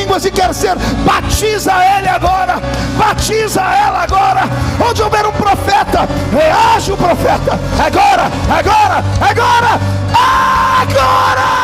línguas e quer ser, batiza ele agora, batiza ela agora. Onde houver um profeta, reage o profeta. Agora, agora, agora, agora.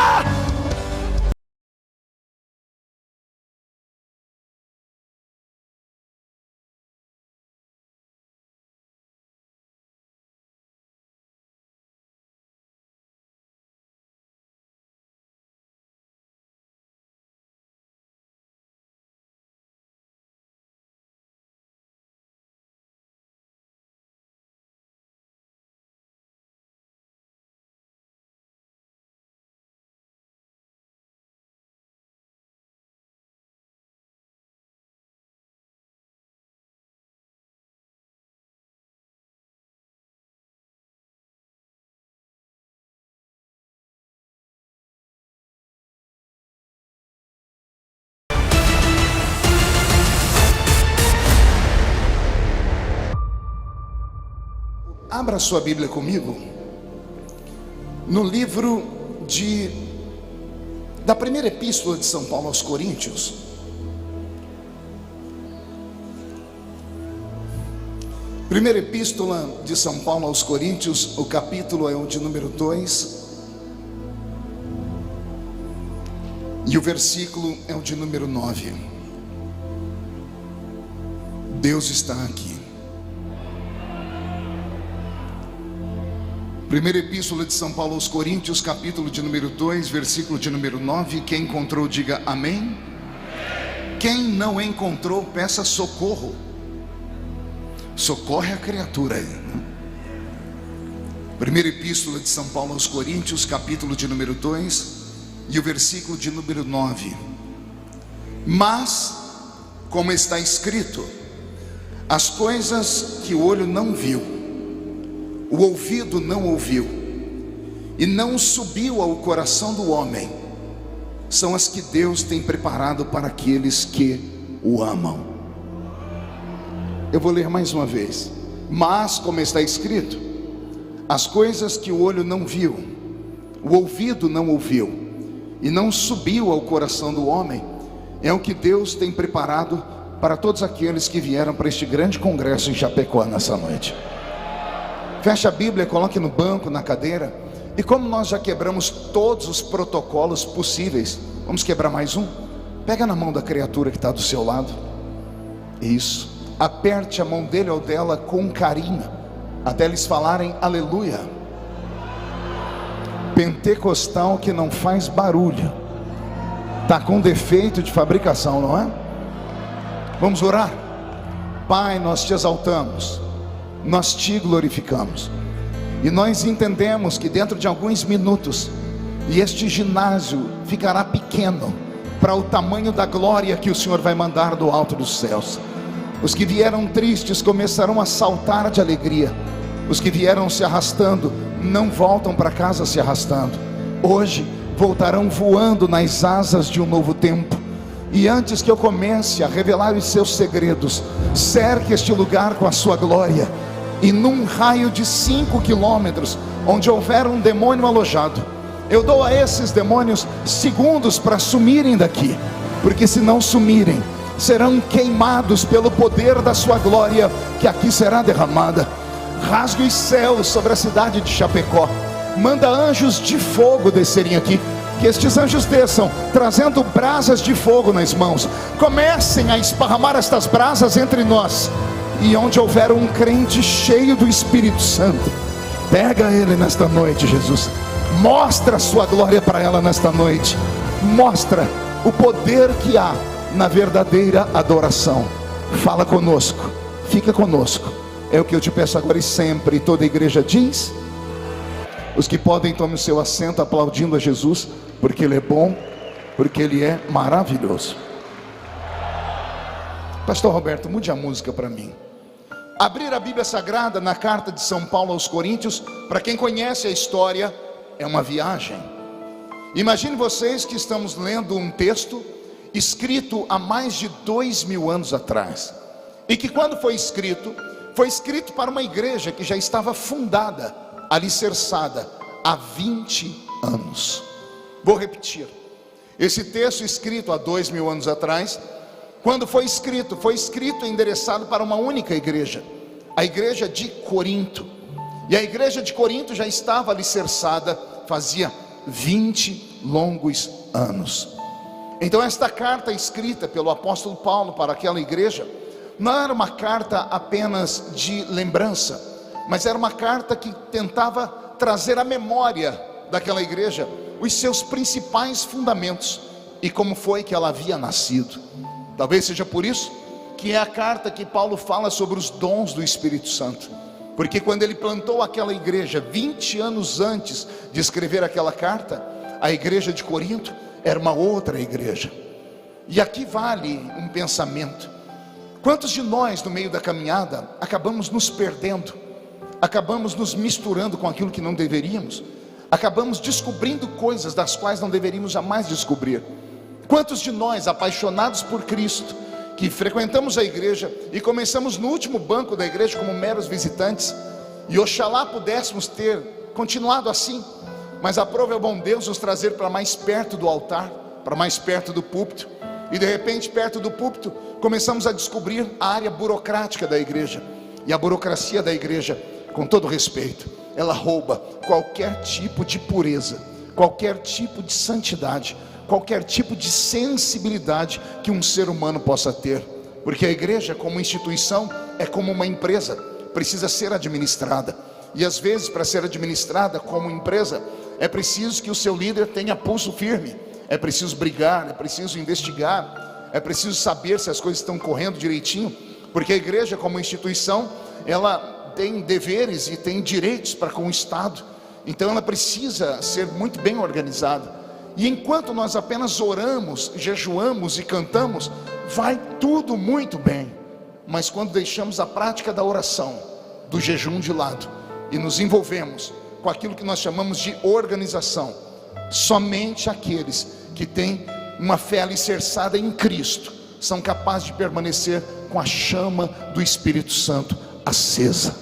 Abra sua Bíblia comigo no livro da primeira epístola de São Paulo aos Coríntios. Primeira epístola de São Paulo aos Coríntios, o capítulo é o de número 2 e o versículo é o de número 9. Deus está aqui. Primeira epístola de São Paulo aos Coríntios, capítulo de número 2, versículo de número 9. Quem encontrou, diga amém. Amém. Quem não encontrou, peça socorro. Socorre a criatura aí. Primeira epístola de São Paulo aos Coríntios, capítulo de número 2 e o versículo de número 9. Mas, como está escrito, as coisas que o olho não viu, o ouvido não ouviu, e não subiu ao coração do homem, são as que Deus tem preparado para aqueles que o amam. Eu vou ler mais uma vez. Mas, como está escrito, as coisas que o olho não viu, o ouvido não ouviu, e não subiu ao coração do homem, é o que Deus tem preparado para todos aqueles que vieram para este grande congresso em Chapecó nessa noite. Feche a Bíblia, coloque no banco, na cadeira. E como nós já quebramos todos os protocolos possíveis, vamos quebrar mais um? Pega na mão da criatura que está do seu lado. Isso. Aperte a mão dele ou dela com carinho, até eles falarem aleluia. Pentecostal que não faz barulho, está com defeito de fabricação, não é? Vamos orar? Pai, nós te exaltamos, nós te glorificamos, e nós entendemos que dentro de alguns minutos, e este ginásio ficará pequeno para o tamanho da glória que o Senhor vai mandar do alto dos céus. Os que vieram tristes começarão a saltar de alegria, os que vieram se arrastando não voltam para casa se arrastando, hoje voltarão voando nas asas de um novo tempo. E antes que eu comece a revelar os seus segredos, cerque este lugar com a sua glória, e num raio de 5 quilômetros, onde houver um demônio alojado, eu dou a esses demônios segundos para sumirem daqui, porque se não sumirem, serão queimados pelo poder da sua glória, que aqui será derramada. Rasgue os céus sobre a cidade de Chapecó, manda anjos de fogo descerem aqui, que estes anjos desçam, trazendo brasas de fogo nas mãos, comecem a esparramar estas brasas entre nós, e onde houver um crente cheio do Espírito Santo, pega ele nesta noite, Jesus, mostra a sua glória para ela nesta noite, mostra o poder que há na verdadeira adoração. Fala conosco, fica conosco, é o que eu te peço agora e sempre. E toda a igreja diz, os que podem tomem o seu assento aplaudindo a Jesus, porque Ele é bom, porque Ele é maravilhoso. Pastor Roberto, mude a música para mim. Abrir a Bíblia Sagrada na carta de São Paulo aos Coríntios, para quem conhece a história, é uma viagem. Imagine vocês que estamos lendo um texto escrito há mais de 2000 anos atrás, e que quando foi escrito para uma igreja que já estava fundada, alicerçada há 20 anos. Vou repetir, Esse texto escrito há 2000 anos atrás, quando foi escrito e endereçado para uma única igreja, a igreja de Corinto. E a igreja de Corinto já estava alicerçada fazia 20 longos anos. Então esta carta escrita pelo apóstolo Paulo para aquela igreja não era uma carta apenas de lembrança, mas era uma carta que tentava trazer à memória daquela igreja os seus principais fundamentos e como foi que ela havia nascido. Talvez seja por isso que é a carta que Paulo fala sobre os dons do Espírito Santo, porque quando ele plantou aquela igreja 20 anos antes de escrever aquela carta, a igreja de Corinto era uma outra igreja. E aqui vale um pensamento: quantos de nós no meio da caminhada acabamos nos perdendo, acabamos nos misturando com aquilo que não deveríamos, acabamos descobrindo coisas das quais não deveríamos jamais descobrir? Quantos de nós, apaixonados por Cristo, que frequentamos a igreja e começamos no último banco da igreja como meros visitantes, e oxalá pudéssemos ter continuado assim, mas aprove ao bom Deus nos trazer para mais perto do altar, para mais perto do púlpito, e de repente perto do púlpito começamos a descobrir a área burocrática da igreja. E a burocracia da igreja, com todo respeito, ela rouba qualquer tipo de pureza, qualquer tipo de santidade, qualquer tipo de sensibilidade que um ser humano possa ter. Porque a igreja como instituição é como uma empresa, precisa ser administrada. E às vezes, para ser administrada como empresa, é preciso que o seu líder tenha pulso firme, é preciso brigar, é preciso investigar, é preciso saber se as coisas estão correndo direitinho. Porque a igreja como instituição, ela tem deveres e tem direitos para com o Estado, então ela precisa ser muito bem organizada. E enquanto nós apenas oramos, jejuamos e cantamos, vai tudo muito bem. Mas quando deixamos a prática da oração, do jejum de lado, e nos envolvemos com aquilo que nós chamamos de organização, somente aqueles que têm uma fé alicerçada em Cristo são capazes de permanecer com a chama do Espírito Santo acesa.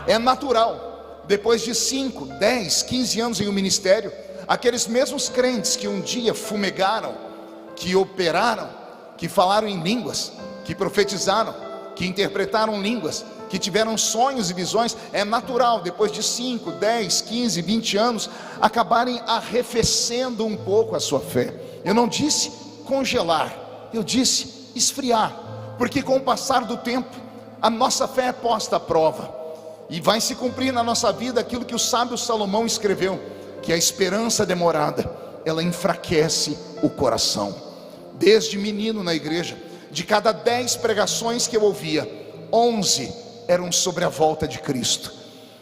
É natural, depois de 5, 10, 15 anos em um ministério, aqueles mesmos crentes que um dia fumegaram, que operaram, que falaram em línguas, que profetizaram, que interpretaram línguas, que tiveram sonhos e visões, é natural, depois de 5, 10, 15, 20 anos, acabarem arrefecendo um pouco a sua fé. Eu não disse congelar, eu disse esfriar, porque com o passar do tempo, a nossa fé é posta à prova, e vai se cumprir na nossa vida aquilo que o sábio Salomão escreveu, que a esperança demorada, ela enfraquece o coração. Desde menino na igreja, de cada 10 pregações que eu ouvia, 11 eram sobre a volta de Cristo.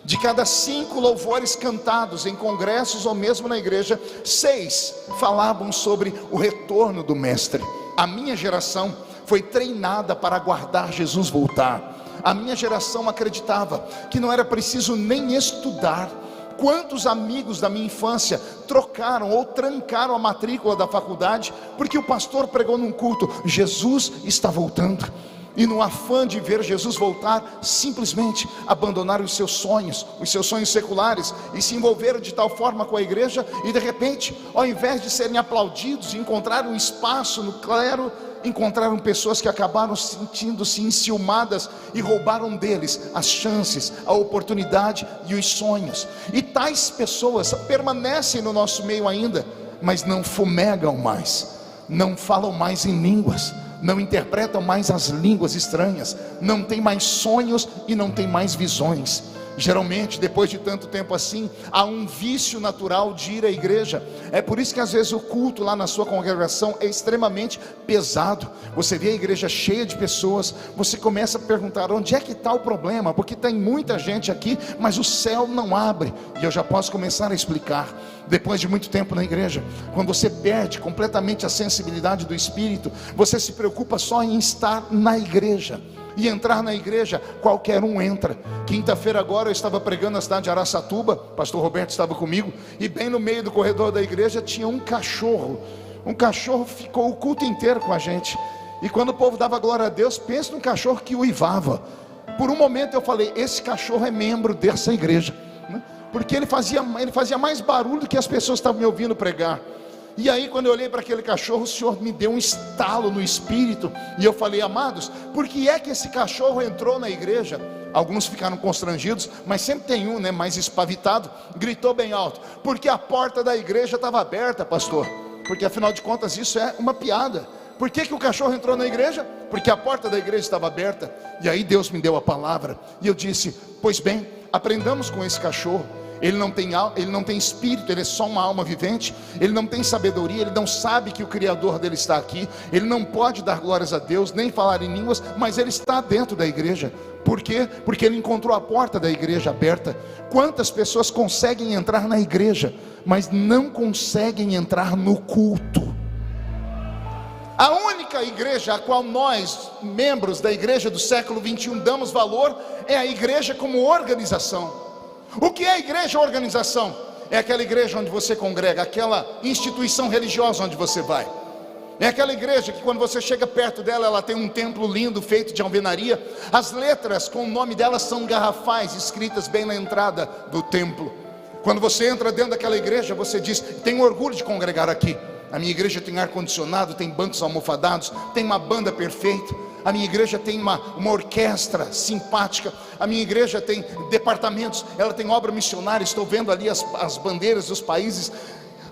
De cada 5 louvores cantados em congressos ou mesmo na igreja, 6 falavam sobre o retorno do Mestre. A minha geração foi treinada para aguardar Jesus voltar. A minha geração acreditava que não era preciso nem estudar. Quantos amigos da minha infância trocaram ou trancaram a matrícula da faculdade porque o pastor pregou num culto: Jesus está voltando. E no afã de ver Jesus voltar, simplesmente abandonaram os seus sonhos seculares, e se envolveram de tal forma com a igreja, e de repente, ao invés de serem aplaudidos e encontraram um espaço no clero, encontraram pessoas que acabaram sentindo-se enciumadas e roubaram deles as chances, a oportunidade e os sonhos. E tais pessoas permanecem no nosso meio ainda, mas não fumegam mais, não falam mais em línguas, não interpretam mais as línguas estranhas, não tem mais sonhos e não tem mais visões. Geralmente, depois de tanto tempo assim, há um vício natural de ir à igreja. É por isso que às vezes o culto lá na sua congregação é extremamente pesado. Você vê a igreja cheia de pessoas, você começa a perguntar: onde é que está o problema? Porque tem muita gente aqui, mas o céu não abre. E eu já posso começar a explicar. Depois de muito tempo na igreja, quando você perde completamente a sensibilidade do Espírito, você se preocupa só em estar na igreja. E entrar na igreja, qualquer um entra. Quinta-feira agora eu estava pregando na cidade de Araçatuba, pastor Roberto estava comigo, e bem no meio do corredor da igreja tinha um cachorro. Um cachorro ficou o culto inteiro com a gente. E quando o povo dava glória a Deus, pensa num cachorro que uivava. Por um momento eu falei: esse cachorro é membro dessa igreja, porque ele fazia mais barulho do que as pessoas estavam me ouvindo pregar. E aí quando eu olhei para aquele cachorro, o Senhor me deu um estalo no espírito, e eu falei: amados, por que é que esse cachorro entrou na igreja? Alguns ficaram constrangidos, mas sempre tem um, mais espavitado, gritou bem alto: porque a porta da igreja estava aberta, pastor. Porque afinal de contas isso é uma piada. Por que o cachorro entrou na igreja? Porque a porta da igreja estava aberta. E aí Deus me deu a palavra, e eu disse: pois bem, aprendamos com esse cachorro. Ele não tem espírito, ele é só uma alma vivente. Ele não tem sabedoria, ele não sabe que o Criador dele está aqui. Ele não pode dar glórias a Deus, nem falar em línguas, mas ele está dentro da igreja. Por quê? Porque ele encontrou a porta da igreja aberta. Quantas pessoas conseguem entrar na igreja, mas não conseguem entrar no culto? A única igreja a qual nós, membros da igreja do século 21, damos valor é a igreja como organização. O que é a igreja organização? É aquela igreja onde você congrega, aquela instituição religiosa onde você vai. É aquela igreja que quando você chega perto dela, ela tem um templo lindo feito de alvenaria. As letras com o nome dela são garrafais, escritas bem na entrada do templo. Quando você entra dentro daquela igreja, você diz: tenho orgulho de congregar aqui. A minha igreja tem ar-condicionado, tem bancos almofadados, tem uma banda perfeita. A minha igreja tem uma orquestra simpática. A minha igreja tem departamentos, ela tem obra missionária. Estou vendo ali as bandeiras dos países.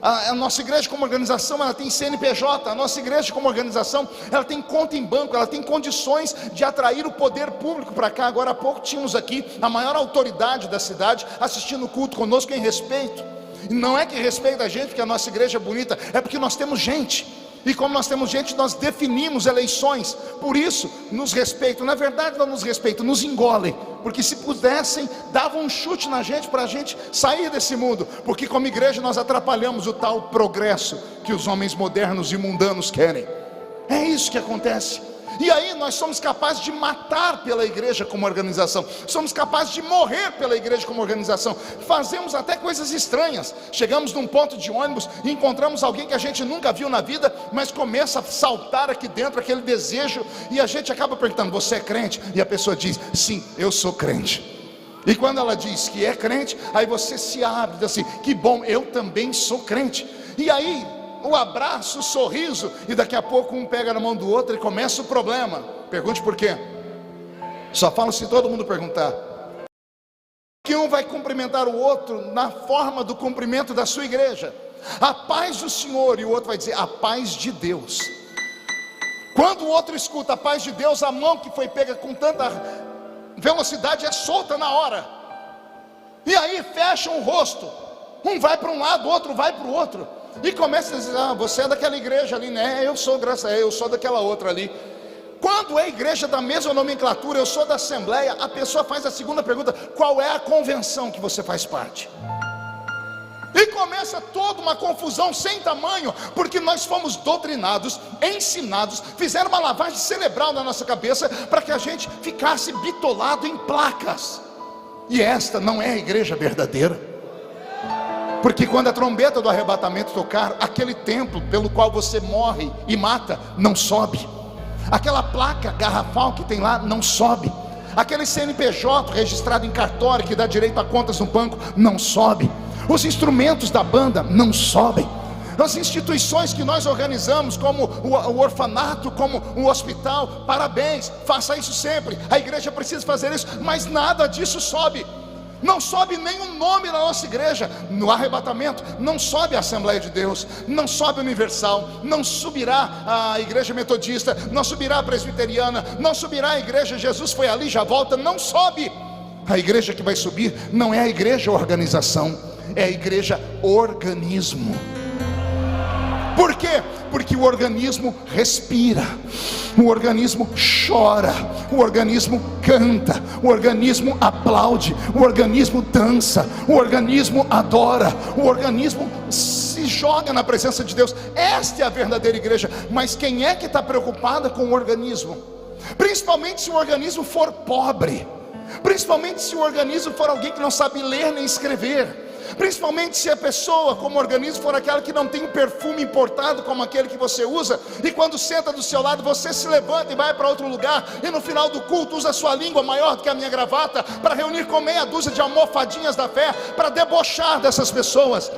A nossa igreja como organização, ela tem CNPJ. A nossa igreja como organização, ela tem conta em banco, ela tem condições de atrair o poder público para cá. Agora há pouco tínhamos aqui a maior autoridade da cidade assistindo o culto conosco em respeito. E não é que respeita a gente porque a nossa igreja é bonita, é porque nós temos gente. E como nós temos gente, nós definimos eleições. Por isso, nos respeitam. Na verdade não nos respeitam, nos engolem. Porque se pudessem, davam um chute na gente, para a gente sair desse mundo. Porque como igreja nós atrapalhamos o tal progresso que os homens modernos e mundanos querem. É isso que acontece. E aí nós somos capazes de matar pela igreja como organização. Somos capazes de morrer pela igreja como organização. Fazemos até coisas estranhas. Chegamos num ponto de ônibus e encontramos alguém que a gente nunca viu na vida, mas começa a saltar aqui dentro aquele desejo. E a gente acaba perguntando: você é crente? E a pessoa diz: sim, eu sou crente. E quando ela diz que é crente, aí você se abre, diz assim: que bom, eu também sou crente. E aí o abraço, o sorriso, e daqui a pouco um pega na mão do outro e começa o problema. Pergunte por quê. Só falo se todo mundo perguntar. Que um vai cumprimentar o outro na forma do cumprimento da sua igreja: a paz do Senhor, e o outro vai dizer: a paz de Deus. Quando o outro escuta a paz de Deus, a mão que foi pega com tanta velocidade é solta na hora. E aí fecha o rosto. Um vai para um lado, o outro vai para o outro. E começa a dizer: ah, você é daquela igreja ali, né? Eu sou, graças a Deus, eu sou daquela outra ali. Quando é igreja da mesma nomenclatura, eu sou da Assembleia, a pessoa faz a segunda pergunta: qual é a convenção que você faz parte? E começa toda uma confusão sem tamanho, porque nós fomos doutrinados, ensinados, fizeram uma lavagem cerebral na nossa cabeça, para que a gente ficasse bitolado em placas. E esta não é a igreja verdadeira. Porque quando a trombeta do arrebatamento tocar, aquele templo pelo qual você morre e mata, não sobe. Aquela placa garrafal que tem lá, não sobe. Aquele CNPJ registrado em cartório, que dá direito a contas no banco, não sobe. Os instrumentos da banda não sobem. As instituições que nós organizamos, como o orfanato, como o hospital, parabéns, faça isso sempre. A igreja precisa fazer isso, mas nada disso sobe. Não sobe nenhum nome na nossa igreja. No arrebatamento não sobe a Assembleia de Deus, não sobe a Universal, não subirá a igreja metodista, não subirá a presbiteriana, não subirá a igreja Jesus foi ali, já volta. Não sobe. A igreja que vai subir não é a igreja organização, é a igreja organismo. Por quê? Porque o organismo respira, o organismo chora, o organismo canta, o organismo aplaude, o organismo dança, o organismo adora, o organismo se joga na presença de Deus. Esta é a verdadeira igreja. Mas quem é que está preocupada com o organismo? Principalmente se o organismo for pobre, principalmente se o organismo for alguém que não sabe ler nem escrever, principalmente se a pessoa como organismo for aquela que não tem um perfume importado como aquele que você usa, e quando senta do seu lado você se levanta e vai para outro lugar, e no final do culto usa a sua língua maior do que a minha gravata, para reunir com meia dúzia de almofadinhas da fé, para debochar dessas pessoas.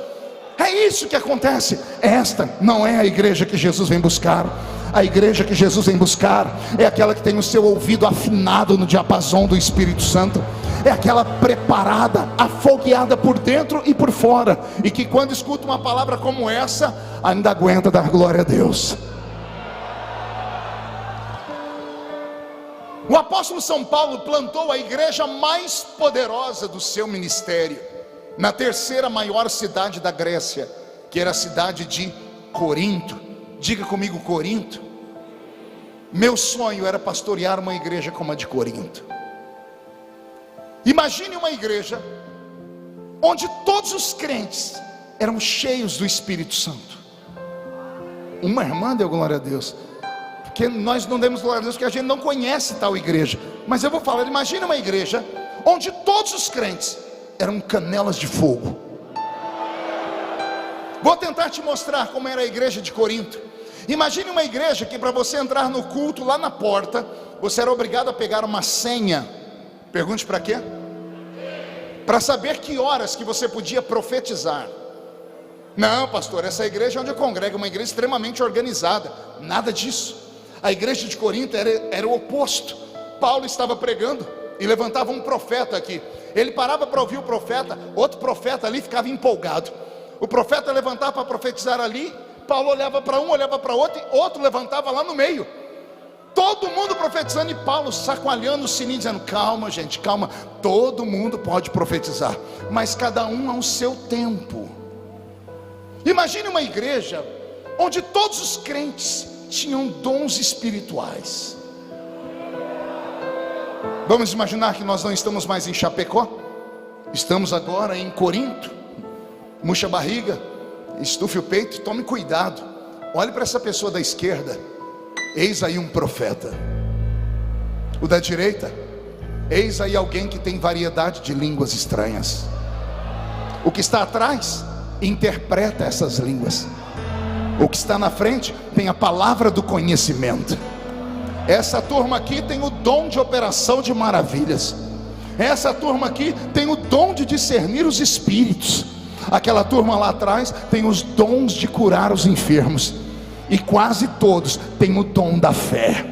É isso que acontece. Esta não é a igreja que Jesus vem buscar. A igreja que Jesus vem buscar é aquela que tem o seu ouvido afinado no diapasão do Espírito Santo. É aquela preparada, afogueada por dentro e por fora, e que quando escuta uma palavra como essa, ainda aguenta dar glória a Deus. O apóstolo São Paulo plantou a igreja mais poderosa do seu ministério na terceira maior cidade da Grécia, que era a cidade de Corinto. Diga comigo, Corinto. Meu sonho era pastorear uma igreja como a de Corinto. Imagine uma igreja onde todos os crentes eram cheios do Espírito Santo. Uma irmã deu glória a Deus, porque nós não demos glória a Deus porque a gente não conhece tal igreja. Mas eu vou falar, imagine uma igreja onde todos os crentes eram canelas de fogo. Vou tentar te mostrar como era a igreja de Corinto. Imagine uma igreja que para você entrar no culto lá na porta, você era obrigado a pegar uma senha. Pergunte para quê? Para saber que horas que você podia profetizar. Não, pastor, essa igreja onde eu congrego é uma igreja extremamente organizada. Nada disso. A igreja de Corinto era o oposto. Paulo estava pregando e levantava um profeta aqui. Ele parava para ouvir o profeta, outro profeta ali ficava empolgado. O profeta levantava para profetizar ali, Paulo olhava para um, olhava para outro, e outro levantava lá no meio. Todo mundo profetizando e Paulo sacoalhando o sininho, dizendo: calma gente, calma, todo mundo pode profetizar, mas cada um ao seu tempo. Imagine uma igreja onde todos os crentes tinham dons espirituais. Vamos imaginar que nós não estamos mais em Chapecó, estamos agora em Corinto. Murcha a barriga, estufe o peito, tome cuidado. Olhe para essa pessoa da esquerda, eis aí um profeta. O da direita, eis aí alguém que tem variedade de línguas estranhas. O que está atrás interpreta essas línguas. O que está na frente tem a palavra do conhecimento. Essa turma aqui tem o dom de operação de maravilhas. Essa turma aqui tem o dom de discernir os espíritos. Aquela turma lá atrás tem os dons de curar os enfermos. E quase todos têm o dom da fé.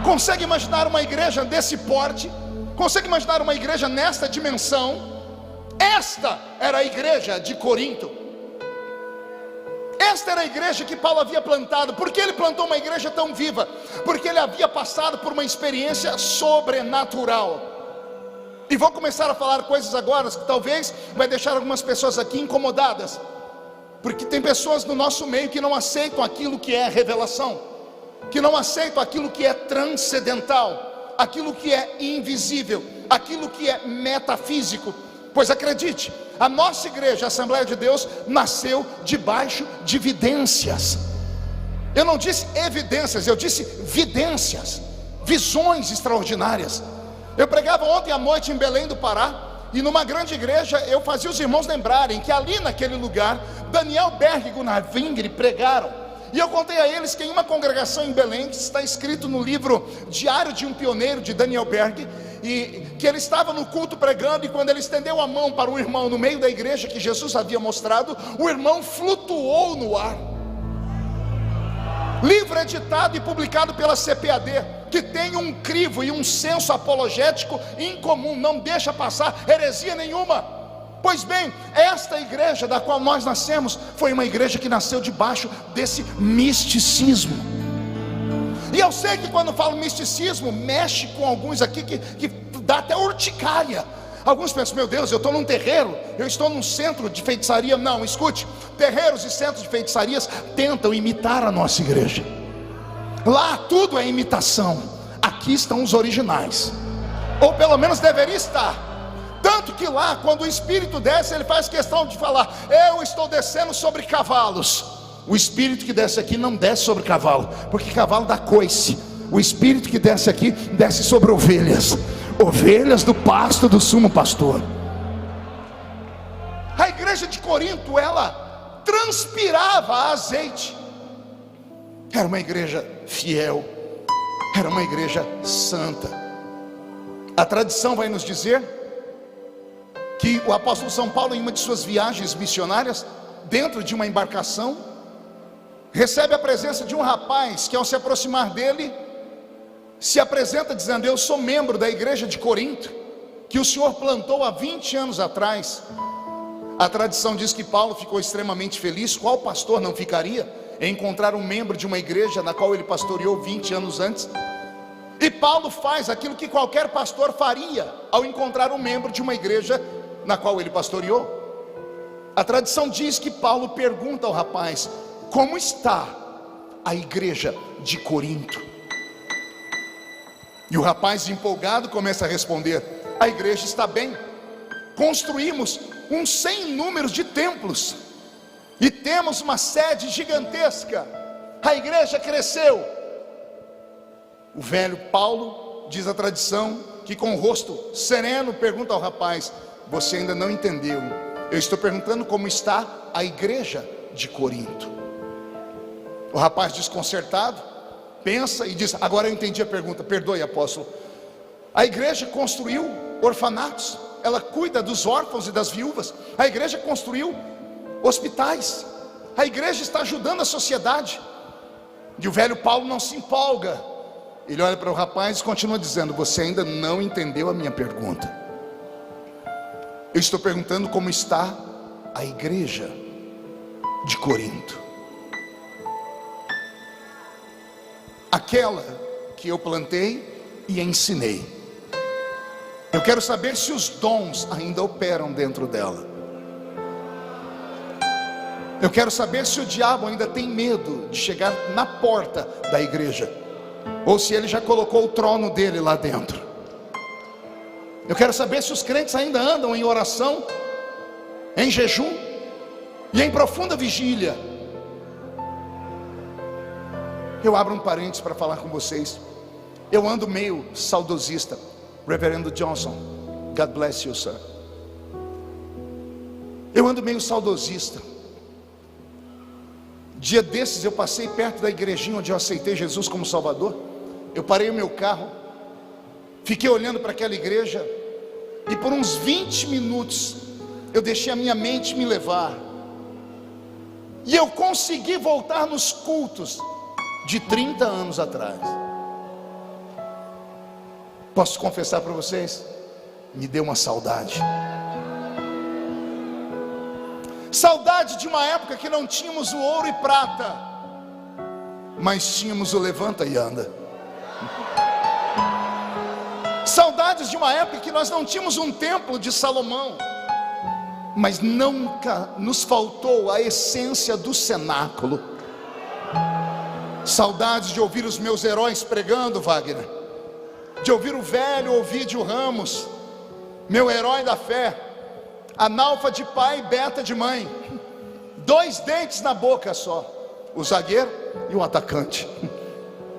Consegue imaginar uma igreja desse porte? Consegue imaginar uma igreja nesta dimensão? Esta era a igreja de Corinto. Esta era a igreja que Paulo havia plantado. Por que ele plantou uma igreja tão viva? Porque ele havia passado por uma experiência sobrenatural. E vou começar a falar coisas agora que talvez vai deixar algumas pessoas aqui incomodadas, porque tem pessoas no nosso meio que não aceitam aquilo que é revelação, que não aceitam aquilo que é transcendental, aquilo que é invisível, aquilo que é metafísico. Pois acredite, a nossa igreja, a Assembleia de Deus, nasceu debaixo de vidências. Eu não disse evidências, eu disse vidências, visões extraordinárias. Eu pregava ontem à noite em Belém do Pará, e numa grande igreja eu fazia os irmãos lembrarem que ali naquele lugar Daniel Berg e Gunnar Wingre pregaram. E eu contei a eles que em uma congregação em Belém, que está escrito no livro Diário de um Pioneiro de Daniel Berg, e que ele estava no culto pregando, e quando ele estendeu a mão para um irmão no meio da igreja que Jesus havia mostrado, o irmão flutuou no ar. Livro editado e publicado pela CPAD, que tem um crivo e um senso apologético incomum, não deixa passar heresia nenhuma. Pois bem, esta igreja da qual nós nascemos foi uma igreja que nasceu debaixo desse misticismo. E eu sei que quando falo misticismo, mexe com alguns aqui que dá até urticária. Alguns pensam: meu Deus, eu estou num terreiro, eu estou num centro de feitiçaria. Não, escute, terreiros e centros de feitiçarias tentam imitar a nossa igreja. Lá tudo é imitação, aqui estão os originais, ou pelo menos deveria estar. Tanto que lá, quando o Espírito desce, ele faz questão de falar: eu estou descendo sobre cavalos. O Espírito que desce aqui não desce sobre cavalo, porque cavalo dá coice. O Espírito que desce aqui, desce sobre ovelhas, ovelhas do pasto do sumo pastor. A igreja de Corinto, ela transpirava azeite. Era uma igreja fiel, era uma igreja santa. A tradição vai nos dizer que o apóstolo São Paulo, em uma de suas viagens missionárias, dentro de uma embarcação, recebe a presença de um rapaz que, ao se aproximar dele, se apresenta dizendo: eu sou membro da igreja de Corinto, que o Senhor plantou há 20 anos atrás. A tradição diz que Paulo ficou extremamente feliz. Qual pastor não ficaria em encontrar um membro de uma igreja na qual ele pastoreou 20 anos antes? E Paulo faz aquilo que qualquer pastor faria ao encontrar um membro de uma igreja na qual ele pastoreou. A tradição diz que Paulo pergunta ao rapaz: como está a igreja de Corinto? E o rapaz, empolgado, começa a responder: a igreja está bem, construímos um sem número de templos e temos uma sede gigantesca, a igreja cresceu. O velho Paulo, diz a tradição, que com o rosto sereno pergunta ao rapaz: você ainda não entendeu, eu estou perguntando como está a igreja de Corinto. O rapaz, desconcertado, pensa e diz: agora eu entendi a pergunta. Perdoe, apóstolo. A igreja construiu orfanatos, ela cuida dos órfãos e das viúvas. A igreja construiu hospitais, a igreja está ajudando a sociedade. E o velho Paulo não se empolga. Ele olha para o rapaz e continua dizendo: você ainda não entendeu a minha pergunta. Eu estou perguntando como está a igreja de Corinto, aquela que eu plantei e ensinei. Eu quero saber se os dons ainda operam dentro dela. Eu quero saber se o diabo ainda tem medo de chegar na porta da igreja, ou se ele já colocou o trono dele lá dentro. Eu quero saber se os crentes ainda andam em oração, em jejum e em profunda vigília. Eu abro um parênteses para falar com vocês. Eu ando meio saudosista. Reverendo Johnson, God bless you, sir. Eu ando meio saudosista. Dia desses eu passei perto da igrejinha onde eu aceitei Jesus como Salvador. Eu parei o meu carro, fiquei olhando para aquela igreja, e por uns 20 minutos eu deixei a minha mente me levar, e eu consegui voltar nos cultos de 30 anos atrás. Posso confessar para vocês, me deu uma saudade. Saudade de uma época que não tínhamos o ouro e prata, mas tínhamos o levanta e anda. Saudades de uma época que nós não tínhamos um templo de Salomão, mas nunca nos faltou a essência do cenáculo. Saudades de ouvir os meus heróis pregando, Wagner, de ouvir o velho Ovídio Ramos, meu herói da fé, analfa de pai, beta de mãe, 2 dentes na boca só, o zagueiro e o atacante.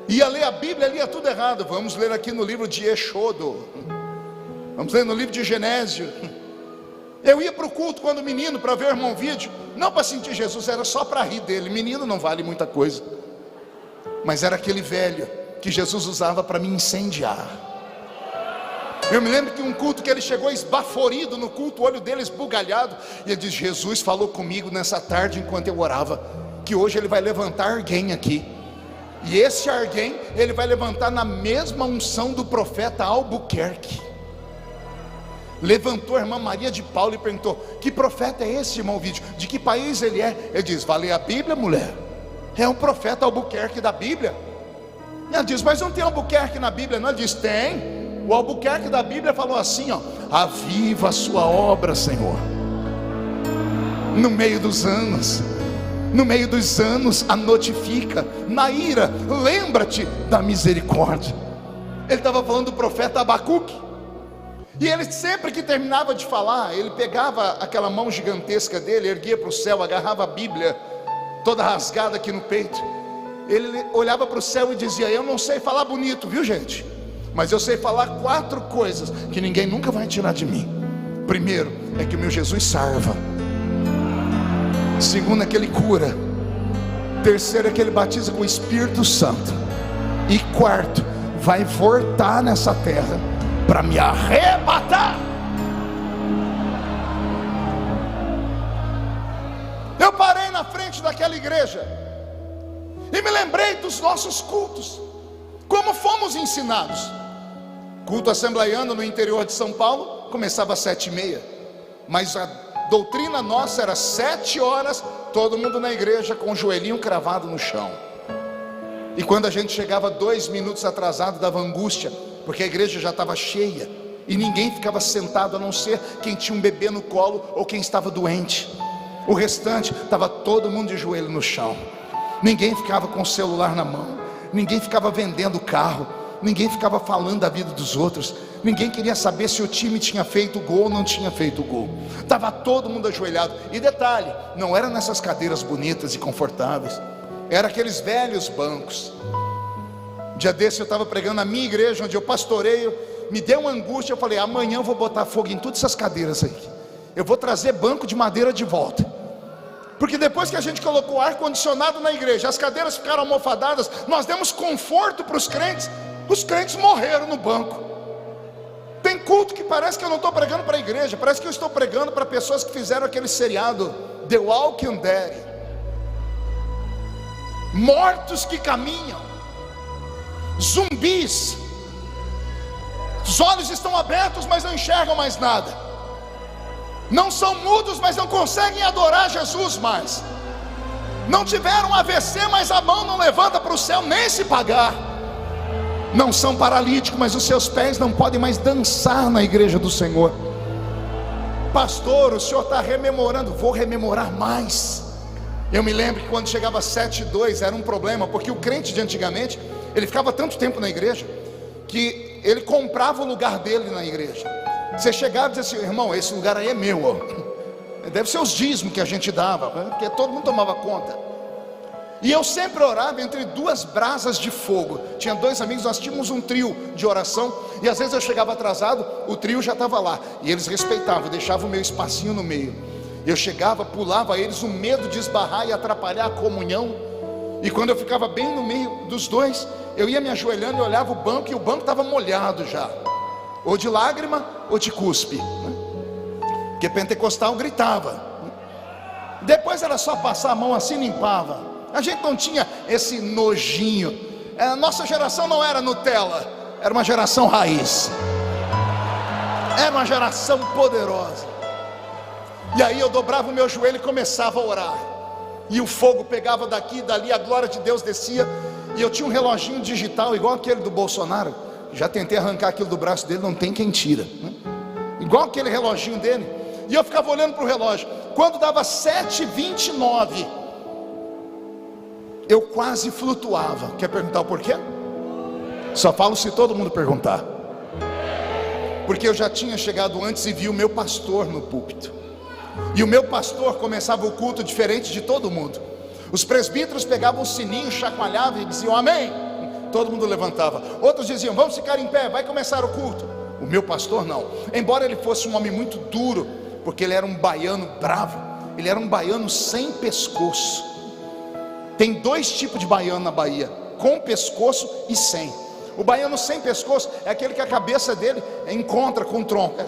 Ia ler a Bíblia, lia tudo errado. Vamos ler aqui no livro de Êxodo, vamos ler no livro de Genésio. Eu ia para o culto quando menino para ver o irmão Vídeo, não para sentir Jesus, era só para rir dele. Menino não vale muita coisa, mas era aquele velho que Jesus usava para me incendiar. Eu me lembro que um culto que ele chegou esbaforido no culto, o olho dele esbugalhado, e ele disse: Jesus falou comigo nessa tarde enquanto eu orava, que hoje ele vai levantar alguém aqui, e esse alguém ele vai levantar na mesma unção do profeta Albuquerque. Levantou a irmã Maria de Paulo e perguntou: que profeta é esse, irmão Vídeo? De que país ele é? Ele diz: vai ler a Bíblia, mulher, é um profeta Albuquerque da Bíblia. E ela diz: mas não tem Albuquerque na Bíblia não? Ele diz: tem. O Albuquerque da Bíblia falou assim, ó: aviva a sua obra, Senhor, no meio dos anos. No meio dos anos a notifica, na ira lembra-te da misericórdia. Ele estava falando do profeta Abacuque. E ele sempre que terminava de falar, ele pegava aquela mão gigantesca dele, erguia para o céu, agarrava a Bíblia toda rasgada aqui no peito. Ele olhava para o céu e dizia: eu não sei falar bonito, viu gente, mas eu sei falar 4 coisas que ninguém nunca vai tirar de mim. Primeiro é que o meu Jesus salva. Segundo é que ele cura. Terceiro é que ele batiza com o Espírito Santo. E quarto, vai voltar nessa terra para me arrebatar. igreja e me lembrei dos nossos cultos, como fomos ensinados. Culto assembleiano no interior de São Paulo começava às 7h30, mas a doutrina nossa era 7 horas, todo mundo na igreja com o joelhinho cravado no chão. E quando a gente chegava 2 minutos atrasado, dava angústia, porque a igreja já estava cheia e ninguém ficava sentado, a não ser quem tinha um bebê no colo ou quem estava doente. O restante estava todo mundo de joelho no chão. Ninguém ficava com o celular na mão, ninguém ficava vendendo carro, ninguém ficava falando da vida dos outros, ninguém queria saber se o time tinha feito gol ou não tinha feito gol. Estava todo mundo ajoelhado. E detalhe, não era nessas cadeiras bonitas e confortáveis, era aqueles velhos bancos. Dia desse eu estava pregando na minha igreja, onde eu pastoreio. Me deu uma angústia, eu falei, amanhã eu vou botar fogo em todas essas cadeiras aí, eu vou trazer banco de madeira de volta. Porque depois que a gente colocou ar-condicionado na igreja, as cadeiras ficaram almofadadas, nós demos conforto para os crentes morreram no banco. Tem culto que parece que eu não estou pregando para a igreja, parece que eu estou pregando para pessoas que fizeram aquele seriado The Walking Dead. Mortos que caminham, zumbis, os olhos estão abertos, mas não enxergam mais nada, não são mudos, mas não conseguem adorar Jesus mais, não tiveram AVC, mas a mão não levanta para o céu nem se pagar, não são paralíticos, mas os seus pés não podem mais dançar na igreja do Senhor. Pastor, o senhor está rememorando. Vou rememorar mais. Eu me lembro que quando chegava 7h02 era um problema, porque o crente de antigamente, ele ficava tanto tempo na igreja, que ele comprava o lugar dele na igreja. Você chegava e dizia assim, irmão, esse lugar aí é meu, ó. Deve ser os dízimos que a gente dava, porque todo mundo tomava conta. E eu sempre orava entre 2 brasas de fogo. Tinha 2 amigos, nós tínhamos um trio de oração, e às vezes eu chegava atrasado, o trio já estava lá, e eles respeitavam, deixavam o meu espacinho no meio. Eu chegava, pulava eles, o medo de esbarrar e atrapalhar a comunhão. E quando eu ficava bem no meio dos dois, eu ia me ajoelhando e olhava o banco, e o banco estava molhado já, ou de lágrima ou de cuspe, porque pentecostal gritava. Depois era só passar a mão assim e limpava. A gente não tinha esse nojinho. A nossa geração não era Nutella, era uma geração raiz, era uma geração poderosa. E aí eu dobrava o meu joelho e começava a orar, e o fogo pegava daqui e dali, a glória de Deus descia. E eu tinha um reloginho digital igual aquele do Bolsonaro. Já tentei arrancar aquilo do braço dele, não tem quem tira, né? Igual aquele reloginho dele. E eu ficava olhando para o relógio. Quando dava 7h29, eu quase flutuava. Quer perguntar o porquê? Só falo se todo mundo perguntar. Porque eu já tinha chegado antes e vi o meu pastor no púlpito. E o meu pastor começava o culto diferente de todo mundo. Os presbíteros pegavam o sininho, chacoalhavam e diziam amém. Todo mundo levantava. Outros diziam, vamos ficar em pé, vai começar o culto. O meu pastor não. Embora ele fosse um homem muito duro, porque ele era um baiano bravo, ele era um baiano sem pescoço. Tem 2 tipos de baiano na Bahia, com pescoço e sem. O baiano sem pescoço é aquele que a cabeça dele encontra com o tronco.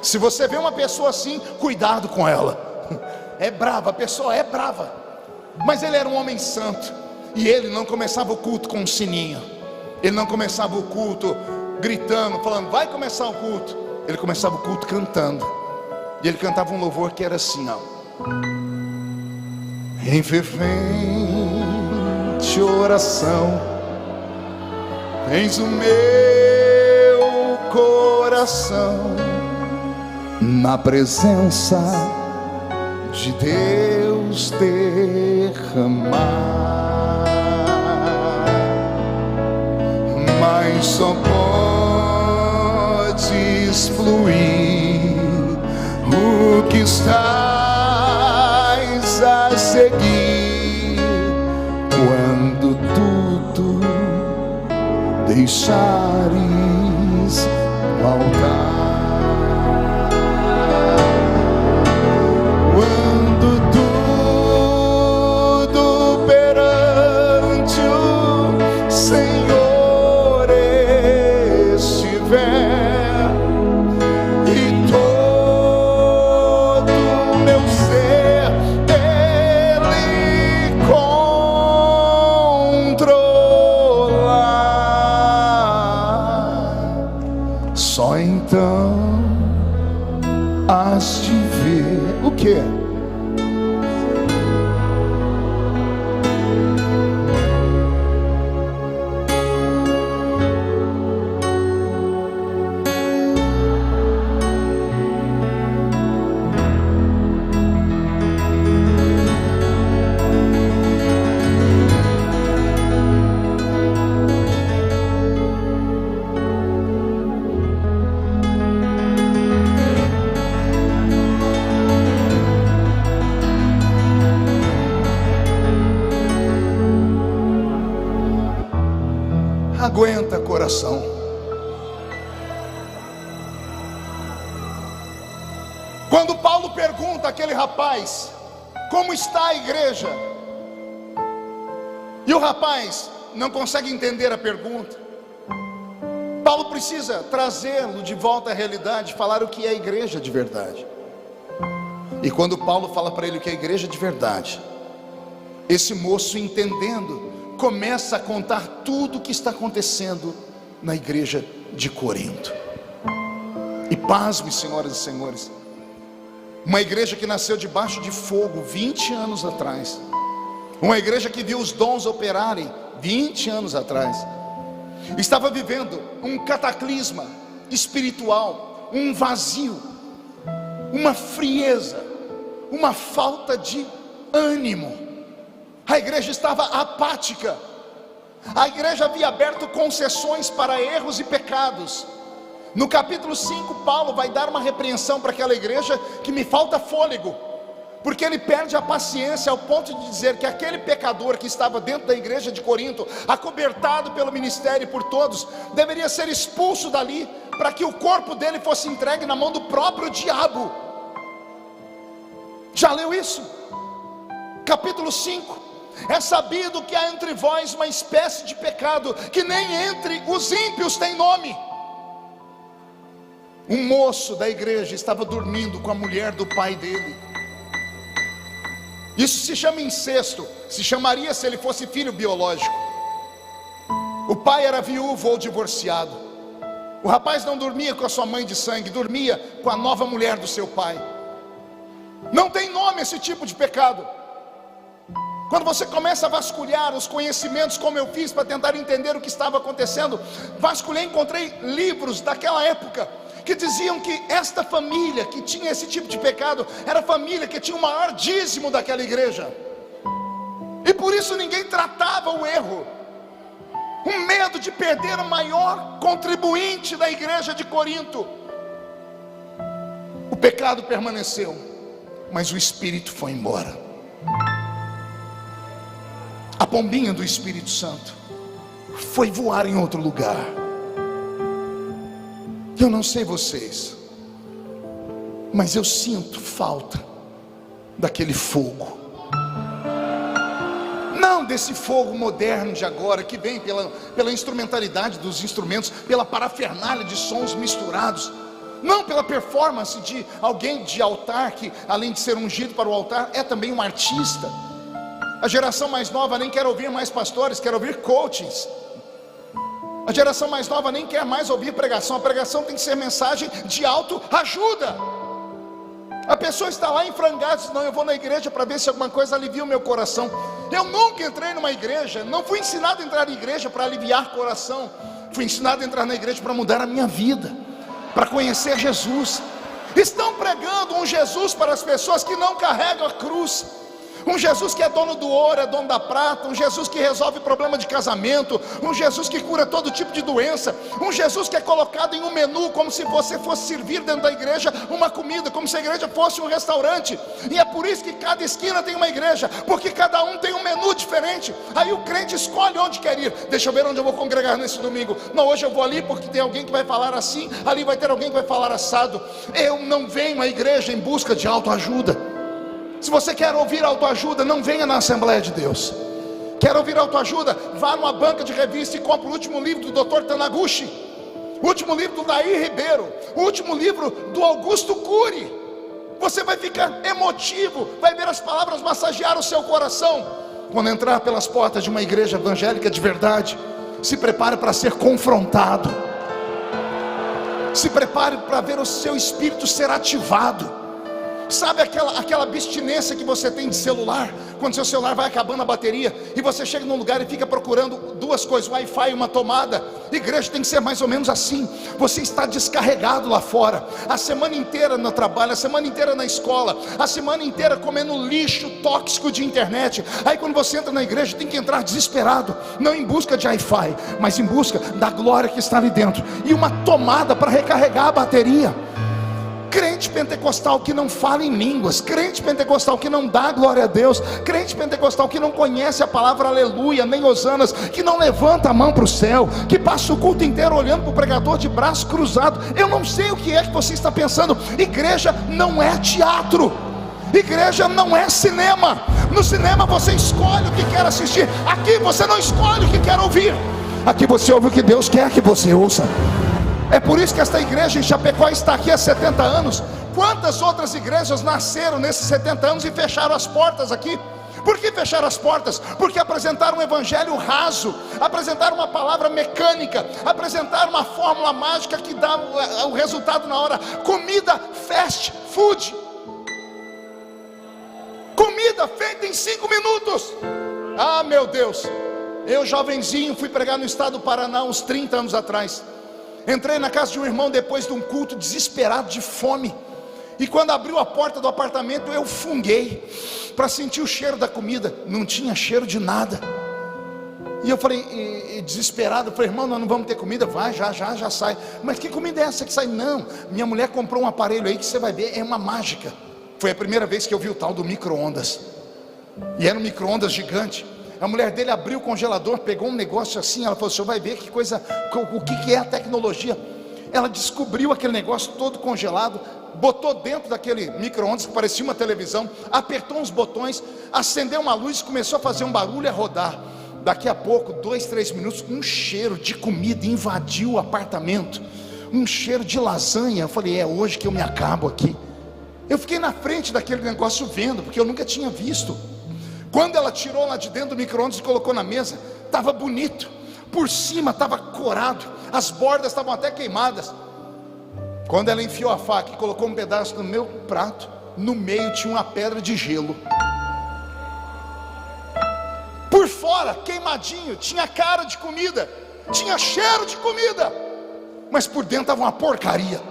Se você vê uma pessoa assim, cuidado com ela. É brava, a pessoa é brava. Mas ele era um homem santo, e ele não começava o culto com um sininho, ele não começava o culto gritando, falando vai começar o culto. Ele começava o culto cantando. E ele cantava um louvor que era assim, ó: em fervente oração tens o meu coração, na presença de Deus derramar, mas só podes fluir o que estás a seguir, quando tudo deixares o altar. aguenta, coração. Quando Paulo pergunta àquele rapaz: como está a igreja? E o rapaz não consegue entender a pergunta. Paulo precisa trazê-lo de volta à realidade, falar o que é a igreja de verdade. E quando Paulo fala para ele o que é a igreja de verdade, esse moço, entendendo, começa a contar tudo o que está acontecendo na igreja de Corinto. E pasme, senhoras e senhores, uma igreja que nasceu debaixo de fogo 20 anos atrás, uma igreja que viu os dons operarem 20 anos atrás, estava vivendo um cataclisma espiritual, um vazio, uma frieza, uma falta de ânimo. A igreja estava apática. A igreja havia aberto concessões para erros e pecados. No capítulo 5, Paulo vai dar uma repreensão para aquela igreja que me falta fôlego, porque ele perde a paciência ao ponto de dizer que aquele pecador que estava dentro da igreja de Corinto, acobertado pelo ministério por todos, deveria ser expulso dali, para que o corpo dele fosse entregue na mão do próprio diabo. Já leu isso? Capítulo 5. É sabido que há entre vós uma espécie de pecado, que nem entre os ímpios tem nome. Um moço da igreja estava dormindo com a mulher do pai dele. Isso se chama incesto. Se chamaria se ele fosse filho biológico. O pai era viúvo ou divorciado. O rapaz não dormia com a sua mãe de sangue, dormia com a nova mulher do seu pai. Não tem nome esse tipo de pecado. Quando você começa a vasculhar os conhecimentos, como eu fiz para tentar entender o que estava acontecendo, vasculhei, encontrei livros daquela época que diziam que esta família que tinha esse tipo de pecado era a família que tinha o maior dízimo daquela igreja, e por isso ninguém tratava o erro. Um medo de perder o maior contribuinte da igreja de Corinto. O pecado permaneceu, mas o espírito foi embora. A pombinha do Espírito Santo foi voar em outro lugar. Eu não sei vocês, mas eu sinto falta daquele fogo. Não desse fogo moderno de agora, que vem pela instrumentalidade dos instrumentos, pela parafernália de sons misturados. Não pela performance de alguém de altar, que além de ser ungido para o altar, é também um artista. A geração mais nova nem quer ouvir mais pastores, quer ouvir coachings. A geração mais nova nem quer mais ouvir pregação. A pregação tem que ser mensagem de autoajuda. A pessoa está lá em frangalhos, diz: não, eu vou na igreja para ver se alguma coisa alivia o meu coração. Eu nunca entrei numa igreja, não fui ensinado a entrar na igreja para aliviar coração. Fui ensinado a entrar na igreja para mudar a minha vida, para conhecer Jesus. Estão pregando um Jesus para as pessoas que não carregam a cruz. Um Jesus que é dono do ouro, é dono da prata. Um Jesus que resolve problema de casamento. Um Jesus que cura todo tipo de doença. Um Jesus que é colocado em um menu, como se você fosse servir dentro da igreja uma comida, como se a igreja fosse um restaurante. E é por isso que cada esquina tem uma igreja, porque cada um tem um menu diferente. Aí o crente escolhe onde quer ir. Deixa eu ver onde eu vou congregar nesse domingo. Não, hoje eu vou ali porque tem alguém que vai falar assim, ali vai ter alguém que vai falar assado. Eu não venho à igreja em busca de autoajuda. Se você quer ouvir autoajuda, não venha na Assembleia de Deus. Quer ouvir autoajuda? Vá numa banca de revista e compre o último livro do Dr. Taniguchi, o último livro do Daí Ribeiro, o último livro do Augusto Cury. Você vai ficar emotivo, vai ver as palavras massagear o seu coração. Quando entrar pelas portas de uma igreja evangélica de verdade, se prepare para ser confrontado. Se prepare para ver o seu espírito ser ativado. Sabe aquela abstinência que você tem de celular? Quando seu celular vai acabando a bateria e você chega num lugar e fica procurando duas coisas, Wi-Fi e uma tomada. Igreja tem que ser mais ou menos assim. Você está descarregado lá fora, a semana inteira no trabalho, a semana inteira na escola, a semana inteira comendo lixo tóxico de internet. Aí quando você entra na igreja, tem que entrar desesperado, não em busca de Wi-Fi, mas em busca da glória que está ali dentro, e uma tomada para recarregar a bateria. Crente pentecostal que não fala em línguas, crente pentecostal que não dá glória a Deus, crente pentecostal que não conhece a palavra aleluia, nem hosanas, que não levanta a mão para o céu, que passa o culto inteiro olhando para o pregador de braço cruzado. Eu não sei o que é que você está pensando. Igreja não é teatro, igreja não é cinema. No cinema você escolhe o que quer assistir, aqui você não escolhe o que quer ouvir, aqui você ouve o que Deus quer que você ouça. É por isso que esta igreja em Chapecó está aqui há 70 anos. Quantas outras igrejas nasceram nesses 70 anos e fecharam as portas aqui? Por que fecharam as portas? Porque apresentaram um evangelho raso, apresentaram uma palavra mecânica, apresentaram uma fórmula mágica que dá o resultado na hora. Comida fast food, comida feita em 5 minutos. Ah, meu Deus, eu jovenzinho fui pregar no estado do Paraná uns 30 anos atrás. Entrei na casa de um irmão depois de um culto, desesperado de fome. E quando abriu a porta do apartamento, eu funguei para sentir o cheiro da comida. Não tinha cheiro de nada. E eu falei, desesperado, falei, irmão, nós não vamos ter comida? Vai, já sai. Mas que comida é essa que sai? Não, minha mulher comprou um aparelho aí que você vai ver, é uma mágica. Foi a primeira vez que eu vi o tal do micro-ondas. E era um micro-ondas gigante. A mulher dele abriu o congelador, pegou um negócio assim, ela falou, o senhor vai ver que coisa, o que é a tecnologia. Ela descobriu aquele negócio todo congelado, botou dentro daquele micro-ondas que parecia uma televisão, apertou uns botões, acendeu uma luz, começou a fazer um barulho e a rodar. Daqui a pouco, 2, 3 minutos, um cheiro de comida invadiu o apartamento, um cheiro de lasanha. Eu falei, é hoje que eu me acabo aqui. Eu fiquei na frente daquele negócio vendo, porque eu nunca tinha visto. Quando ela tirou lá de dentro do micro-ondas e colocou na mesa, estava bonito, por cima estava corado, as bordas estavam até queimadas. Quando ela enfiou a faca e colocou um pedaço no meu prato, no meio tinha uma pedra de gelo. Por fora, queimadinho, tinha cara de comida, tinha cheiro de comida, mas por dentro estava uma porcaria.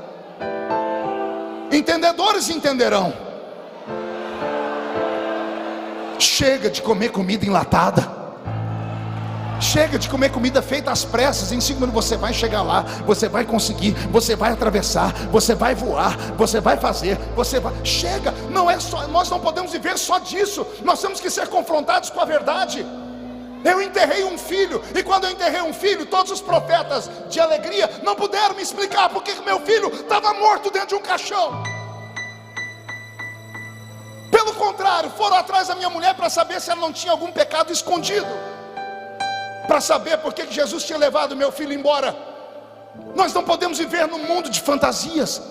Entendedores entenderão. Chega de comer comida enlatada. Chega de comer comida feita às pressas. Em 5 minutos você vai chegar lá, você vai conseguir, você vai atravessar, você vai voar, você vai fazer, você vai. Chega, não é só, nós não podemos viver só disso. Nós temos que ser confrontados com a verdade. Eu enterrei um filho, e quando eu enterrei um filho, todos os profetas de alegria não puderam me explicar porque meu filho estava morto dentro de um caixão. Pelo contrário, foram atrás da minha mulher para saber se ela não tinha algum pecado escondido, para saber por que Jesus tinha levado meu filho embora. Nós não podemos viver num mundo de fantasias.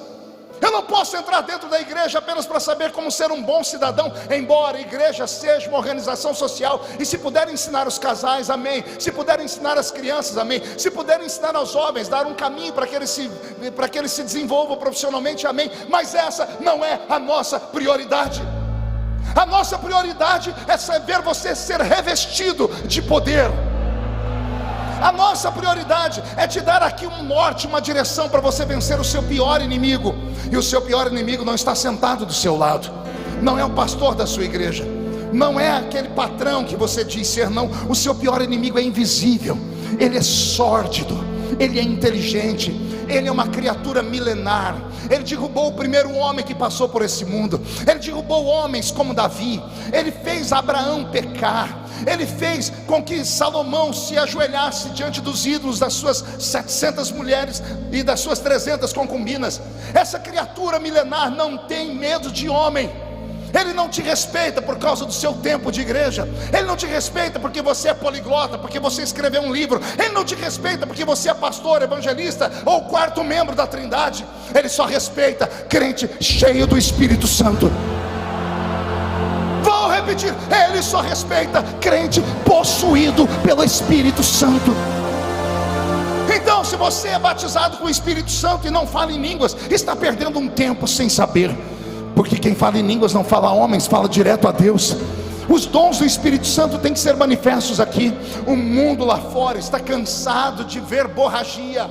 Eu não posso entrar dentro da igreja apenas para saber como ser um bom cidadão, embora a igreja seja uma organização social, e se puder ensinar os casais, amém. Se puder ensinar as crianças, amém. Se puder ensinar aos jovens, dar um caminho para que eles se desenvolvam profissionalmente, amém. Mas essa não é a nossa prioridade. A nossa prioridade é ver você ser revestido de poder. A nossa prioridade é te dar aqui um norte, uma direção para você vencer o seu pior inimigo. E o seu pior inimigo não está sentado do seu lado, não é o pastor da sua igreja, não é aquele patrão que você diz ser, não. O seu pior inimigo é invisível, ele é sórdido, ele é inteligente, ele é uma criatura milenar. Ele derrubou o primeiro homem que passou por esse mundo. Ele derrubou homens como Davi. Ele fez Abraão pecar. Ele fez com que Salomão se ajoelhasse diante dos ídolos das suas 700 mulheres e das suas 300 concubinas. Essa criatura milenar não tem medo de homem. Ele não te respeita por causa do seu tempo de igreja. Ele não te respeita porque você é poliglota, porque você escreveu um livro. Ele não te respeita porque você é pastor, evangelista ou quarto membro da Trindade. Ele só respeita crente cheio do Espírito Santo. Vou repetir, ele só respeita crente possuído pelo Espírito Santo. Então, se você é batizado com o Espírito Santo e não fala em línguas, está perdendo um tempo sem saber. Porque quem fala em línguas não fala a homens, fala direto a Deus. Os dons do Espírito Santo têm que ser manifestos aqui. O mundo lá fora está cansado de verborragia.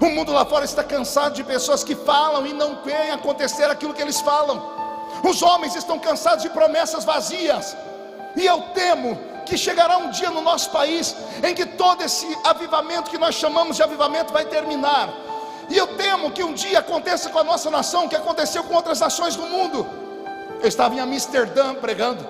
O mundo lá fora está cansado de pessoas que falam e não veem acontecer aquilo que eles falam. Os homens estão cansados de promessas vazias. E eu temo que chegará um dia no nosso país em que todo esse avivamento que nós chamamos de avivamento vai terminar. E eu temo que um dia aconteça com a nossa nação o que aconteceu com outras nações do mundo. Eu estava em Amsterdã pregando,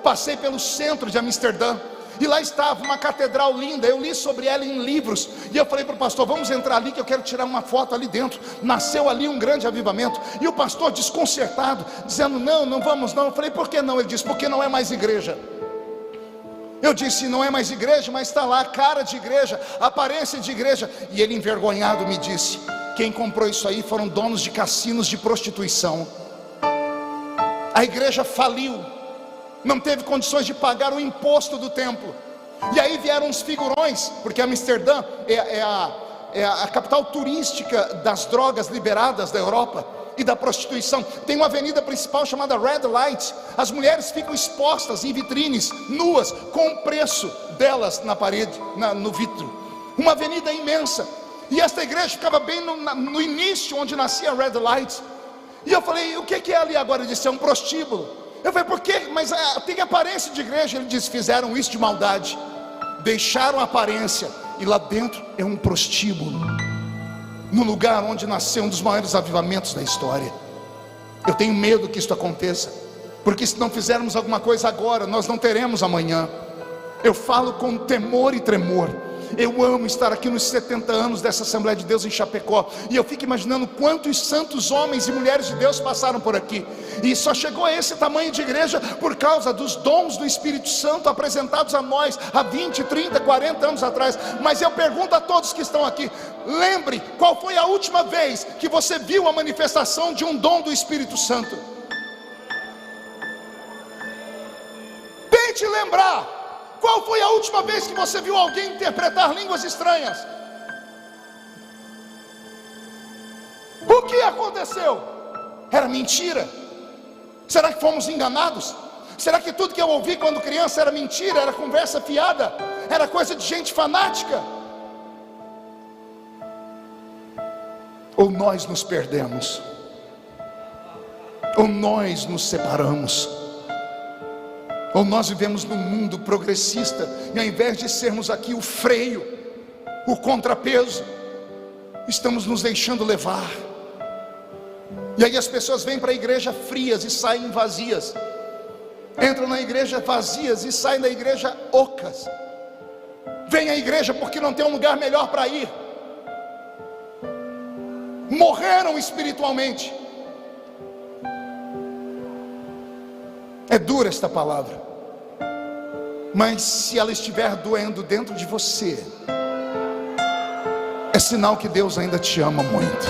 passei pelo centro de Amsterdã, e lá estava uma catedral linda. Eu li sobre ela em livros, e eu falei para o pastor: vamos entrar ali que eu quero tirar uma foto ali dentro. Nasceu ali um grande avivamento. E o pastor desconcertado, dizendo: não vamos não. Eu falei: por que não? Ele disse: porque não é mais igreja. Eu disse: não é mais igreja, mas está lá, cara de igreja, aparência de igreja. E ele envergonhado me disse: quem comprou isso aí foram donos de cassinos de prostituição. A igreja faliu, não teve condições de pagar o imposto do templo. E aí vieram uns figurões, porque Amsterdã é a capital turística das drogas liberadas da Europa e da prostituição. Tem uma avenida principal chamada Red Light. As mulheres ficam expostas em vitrines, nuas, com o preço delas na parede, no vidro. Uma avenida imensa. E esta igreja ficava bem no início, onde nascia Red Light. E eu falei: o que é ali agora? Ele disse: é um prostíbulo. Eu falei: por quê? Mas tem aparência de igreja. Ele disse: fizeram isso de maldade, deixaram a aparência, e lá dentro é um prostíbulo, no lugar onde nasceu um dos maiores avivamentos da história. Eu tenho medo que isso aconteça, porque se não fizermos alguma coisa agora, nós não teremos amanhã. Eu falo com temor e tremor. Eu amo estar aqui nos 70 anos dessa Assembleia de Deus em Chapecó, e eu fico imaginando quantos santos homens e mulheres de Deus passaram por aqui, e só chegou a esse tamanho de igreja por causa dos dons do Espírito Santo apresentados a nós há 20, 30, 40 anos atrás. Mas eu pergunto a todos que estão aqui: lembre, qual foi a última vez que você viu a manifestação de um dom do Espírito Santo? Tente lembrar. Qual foi a última vez que você viu alguém interpretar línguas estranhas? O que aconteceu? Era mentira? Será que fomos enganados? Será que tudo que eu ouvi quando criança era mentira? Era conversa fiada? Era coisa de gente fanática? Ou nós nos perdemos? Ou nós nos separamos? Ou nós vivemos num mundo progressista, e ao invés de sermos aqui o freio, o contrapeso, estamos nos deixando levar. E aí as pessoas vêm para a igreja frias e saem vazias, entram na igreja vazias e saem da igreja ocas. Vêm à igreja porque não tem um lugar melhor para ir, morreram espiritualmente. É dura esta palavra, mas se ela estiver doendo dentro de você, é sinal que Deus ainda te ama muito.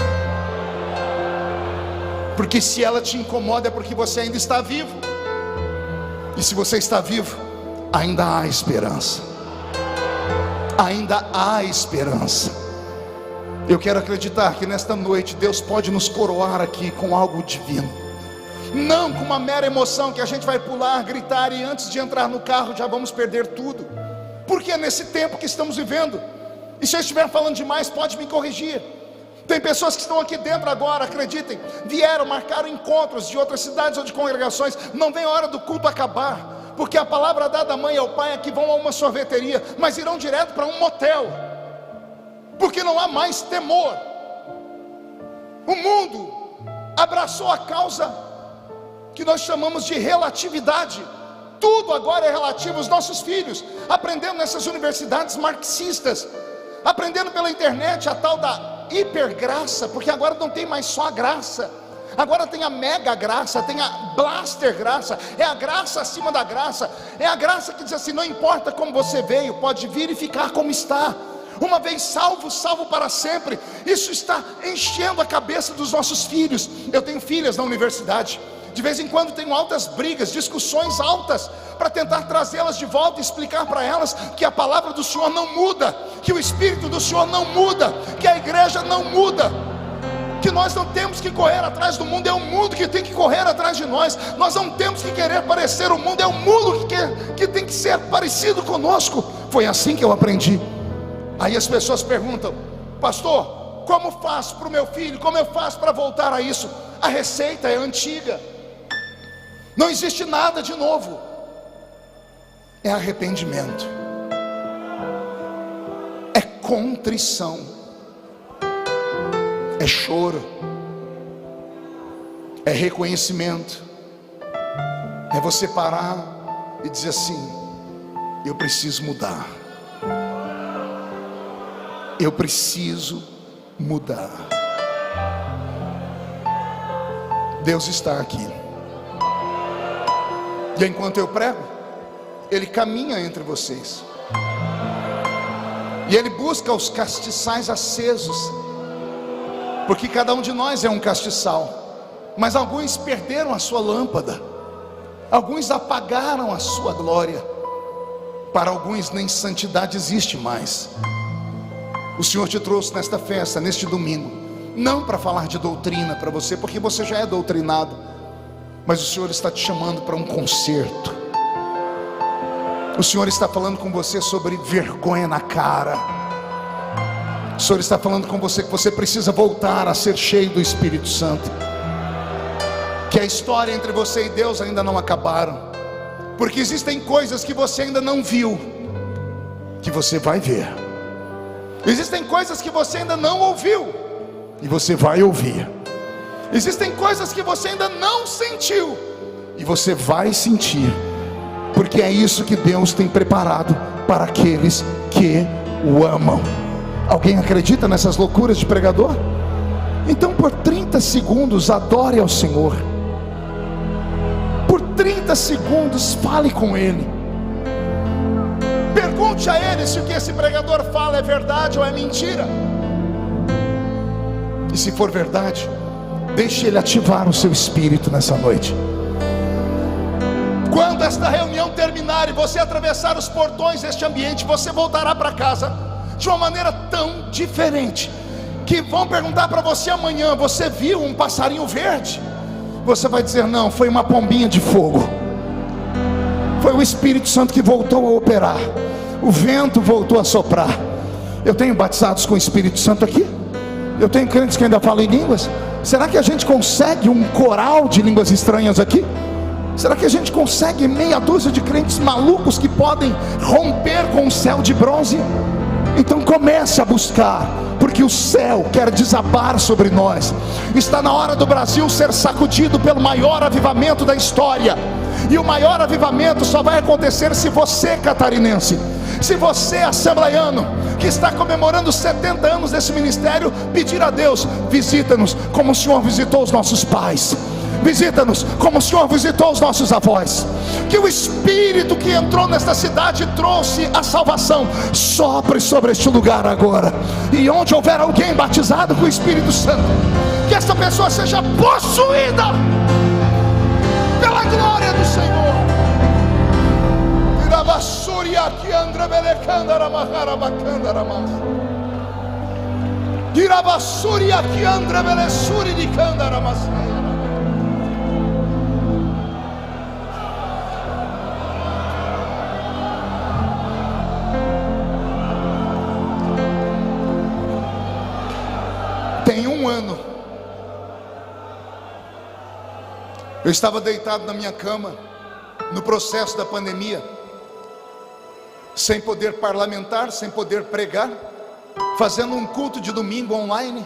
Porque se ela te incomoda é porque você ainda está vivo. E se você está vivo, ainda há esperança. Ainda há esperança. Eu quero acreditar que nesta noite Deus pode nos coroar aqui com algo divino. Não com uma mera emoção que a gente vai pular, gritar, e antes de entrar no carro já vamos perder tudo. Porque é nesse tempo que estamos vivendo. E se eu estiver falando demais, pode me corrigir. Tem pessoas que estão aqui dentro agora, acreditem, vieram, marcaram encontros de outras cidades ou de congregações. Não vem a hora do culto acabar, porque a palavra dada à mãe e ao pai é que vão a uma sorveteria, mas irão direto para um motel, porque não há mais temor. O mundo abraçou a causa que nós chamamos de relatividade. Tudo agora é relativo. Os nossos filhos aprendendo nessas universidades marxistas, aprendendo pela internet a tal da hipergraça, porque agora não tem mais só a graça, agora tem a mega graça, tem a blaster graça, é a graça acima da graça, é a graça que diz assim: não importa como você veio, pode vir e ficar como está. Uma vez salvo, salvo para sempre. Isso está enchendo a cabeça dos nossos filhos. Eu tenho filhas na universidade. De vez em quando tenho altas brigas, discussões altas, para tentar trazê-las de volta e explicar para elas que a palavra do Senhor não muda, que o Espírito do Senhor não muda, que a igreja não muda, que nós não temos que correr atrás do mundo, é o mundo que tem que correr atrás de nós. Nós não temos que querer parecer o mundo, é o mundo que tem que ser parecido conosco. Foi assim que eu aprendi. Aí as pessoas perguntam: pastor, como faço para o meu filho? Como eu faço para voltar a isso? A receita é antiga. Não existe nada de novo. É arrependimento, é contrição, é choro, é reconhecimento, é você parar e dizer assim: eu preciso mudar, eu preciso mudar. Deus está aqui, e enquanto eu prego, Ele caminha entre vocês, e Ele busca os castiçais acesos, porque cada um de nós é um castiçal, mas alguns perderam a sua lâmpada, alguns apagaram a sua glória, para alguns nem santidade existe mais. O Senhor te trouxe nesta festa, neste domingo, não para falar de doutrina para você, porque você já é doutrinado, mas o Senhor está te chamando para um concerto. O Senhor está falando com você sobre vergonha na cara. O Senhor está falando com você que você precisa voltar a ser cheio do Espírito Santo, que a história entre você e Deus ainda não acabaram, porque existem coisas que você ainda não viu, que você vai ver. Existem coisas que você ainda não ouviu, e você vai ouvir. Existem coisas que você ainda não sentiu, e você vai sentir, porque é isso que Deus tem preparado para aqueles que o amam. Alguém acredita nessas loucuras de pregador? Então por 30 segundos adore ao Senhor. Por 30 segundos fale com Ele. Pergunte a Ele se o que esse pregador fala é verdade ou é mentira. E se for verdade, deixe Ele ativar o seu espírito nessa noite. Quando esta reunião terminar e você atravessar os portões deste ambiente, você voltará para casa de uma maneira tão diferente, que vão perguntar para você amanhã: você viu um passarinho verde? Você vai dizer: não, foi uma pombinha de fogo. Foi o Espírito Santo que voltou a operar, o vento voltou a soprar. Eu tenho batizados com o Espírito Santo aqui, eu tenho crentes que ainda falam em línguas. Será que a gente consegue um coral de línguas estranhas aqui? Será que a gente consegue meia dúzia de crentes malucos que podem romper com o céu de bronze? Então comece a buscar, porque o céu quer desabar sobre nós. Está na hora do Brasil ser sacudido pelo maior avivamento da história. E o maior avivamento só vai acontecer se você, catarinense, se você, assembleiano, que está comemorando 70 anos desse ministério, pedir a Deus: visita-nos como o Senhor visitou os nossos pais, visita-nos como o Senhor visitou os nossos avós. Que o Espírito que entrou nesta cidade e trouxe a salvação sopre sobre este lugar agora, e onde houver alguém batizado com o Espírito Santo, que essa pessoa seja possuída pela glória do Senhor. Tem um ano, eu estava deitado na minha cama, no processo da pandemia, sem poder parlamentar, sem poder pregar, fazendo um culto de domingo online,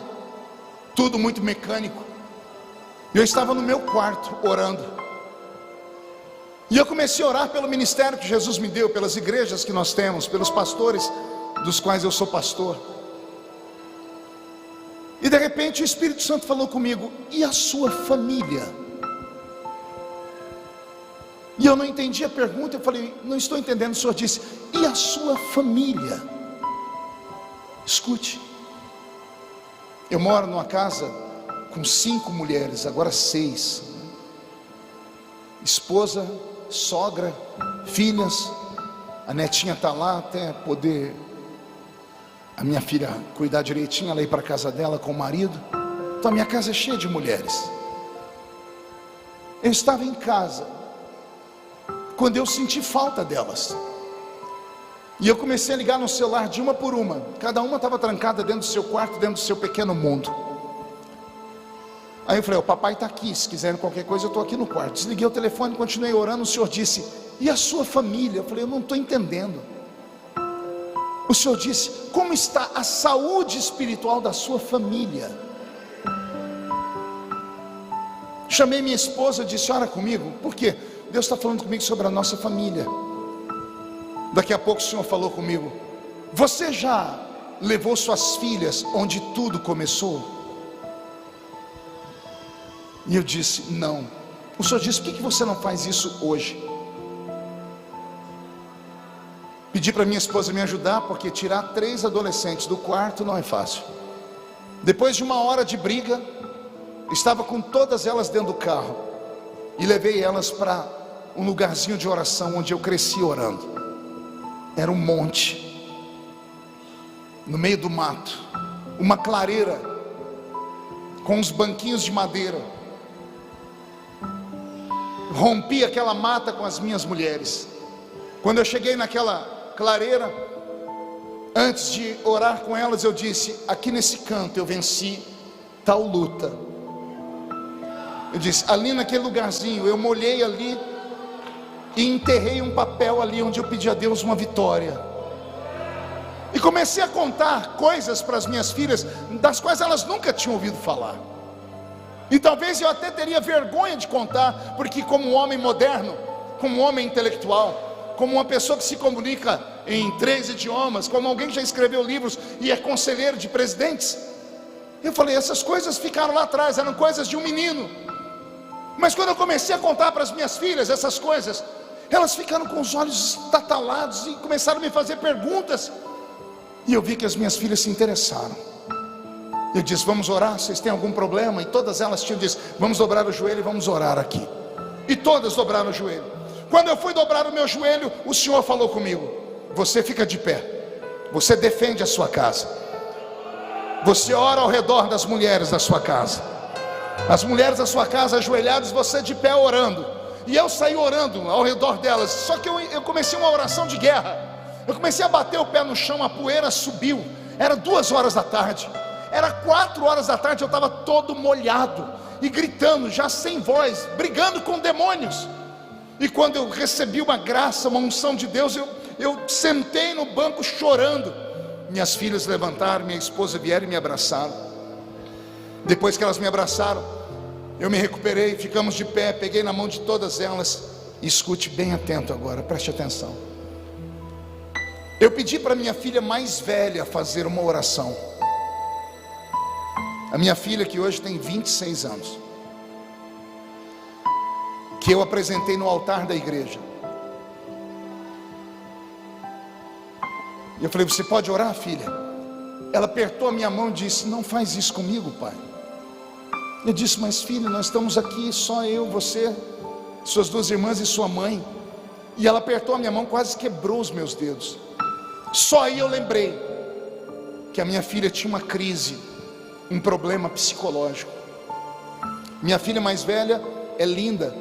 tudo muito mecânico. Eu estava no meu quarto orando, e eu comecei a orar pelo ministério que Jesus me deu, pelas igrejas que nós temos, pelos pastores dos quais eu sou pastor. E de repente o Espírito Santo falou comigo: e a sua família? E eu não entendi a pergunta. Eu falei: não estou entendendo. O Senhor disse: e a sua família? Escute, eu moro numa casa com 5 mulheres, agora 6, esposa, sogra, filhas. A netinha está lá até poder a minha filha cuidar direitinho, ela ir para a casa dela com o marido. Então a minha casa é cheia de mulheres. Eu estava em casa quando eu senti falta delas, e eu comecei a ligar no celular de uma por uma. Cada uma estava trancada dentro do seu quarto, dentro do seu pequeno mundo. Aí eu falei: o papai está aqui, se quiserem qualquer coisa eu estou aqui no quarto. Desliguei o telefone, continuei orando. O Senhor disse: e a sua família? Eu falei: eu não estou entendendo. O Senhor disse: como está a saúde espiritual da sua família? Chamei minha esposa e disse: ora comigo. Por quê? Deus está falando comigo sobre a nossa família. Daqui a pouco o Senhor falou comigo: você já levou suas filhas onde tudo começou? E eu disse: não. O Senhor disse: por que você não faz isso hoje? Pedi para minha esposa me ajudar, porque tirar 3 adolescentes do quarto não é fácil. Depois de 1 hora de briga, estava com todas elas dentro do carro e levei elas para um lugarzinho de oração onde eu cresci orando. Era um monte, no meio do mato, uma clareira com uns banquinhos de madeira. Rompi aquela mata com as minhas mulheres. Quando eu cheguei naquela clareira, antes de orar com elas, eu disse: aqui nesse canto eu venci tal luta. Eu disse: ali naquele lugarzinho eu molhei ali e enterrei um papel ali onde eu pedi a Deus uma vitória. E comecei a contar coisas para as minhas filhas das quais elas nunca tinham ouvido falar. E talvez eu até teria vergonha de contar, porque como um homem moderno, como um homem intelectual, como uma pessoa que se comunica em 3 idiomas, como alguém que já escreveu livros e é conselheiro de presidentes, eu falei: essas coisas ficaram lá atrás, eram coisas de um menino. Mas quando eu comecei a contar para as minhas filhas essas coisas, elas ficaram com os olhos estatalados e começaram a me fazer perguntas. E eu vi que as minhas filhas se interessaram. Eu disse: vamos orar, vocês têm algum problema? E todas elas tinham dito: vamos dobrar o joelho e vamos orar aqui. E todas dobraram o joelho. Quando eu fui dobrar o meu joelho, o Senhor falou comigo: você fica de pé, você defende a sua casa, você ora ao redor das mulheres da sua casa, as mulheres da sua casa ajoelhadas, você de pé orando. E eu saí orando ao redor delas. Só que eu comecei uma oração de guerra. Eu comecei a bater o pé no chão, a poeira subiu. Era 2 horas da tarde, era 4 horas da tarde, eu estava todo molhado e gritando, já sem voz, brigando com demônios. E quando eu recebi uma graça, uma unção de Deus, eu sentei no banco chorando. Minhas filhas levantaram, minha esposa vieram e me abraçaram. Depois que elas me abraçaram, eu me recuperei, ficamos de pé, peguei na mão de todas elas. Escute bem atento agora, preste atenção. Eu pedi para minha filha mais velha fazer uma oração. A minha filha, que hoje tem 26 anos, que eu apresentei no altar da igreja. E eu falei: você pode orar, filha? Ela apertou a minha mão e disse: não faz isso comigo, pai. Eu disse: mas filha, nós estamos aqui, só eu, você, suas 2 irmãs e sua mãe. E ela apertou a minha mão, quase quebrou os meus dedos. Só aí eu lembrei que a minha filha tinha uma crise, um problema psicológico. Minha filha mais velha é linda.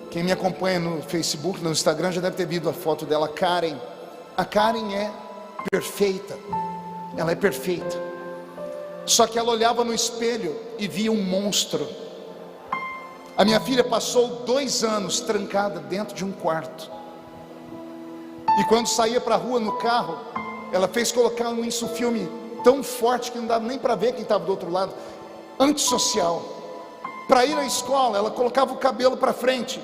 Quem me acompanha no Facebook, no Instagram, já deve ter visto a foto dela, Karen. A Karen é perfeita, ela é perfeita. Só que ela olhava no espelho e via um monstro. A minha filha passou 2 anos trancada dentro de um quarto. E quando saía para a rua no carro, ela fez colocar um filme tão forte que não dava nem para ver quem estava do outro lado, antissocial. Para ir à escola, ela colocava o cabelo para frente.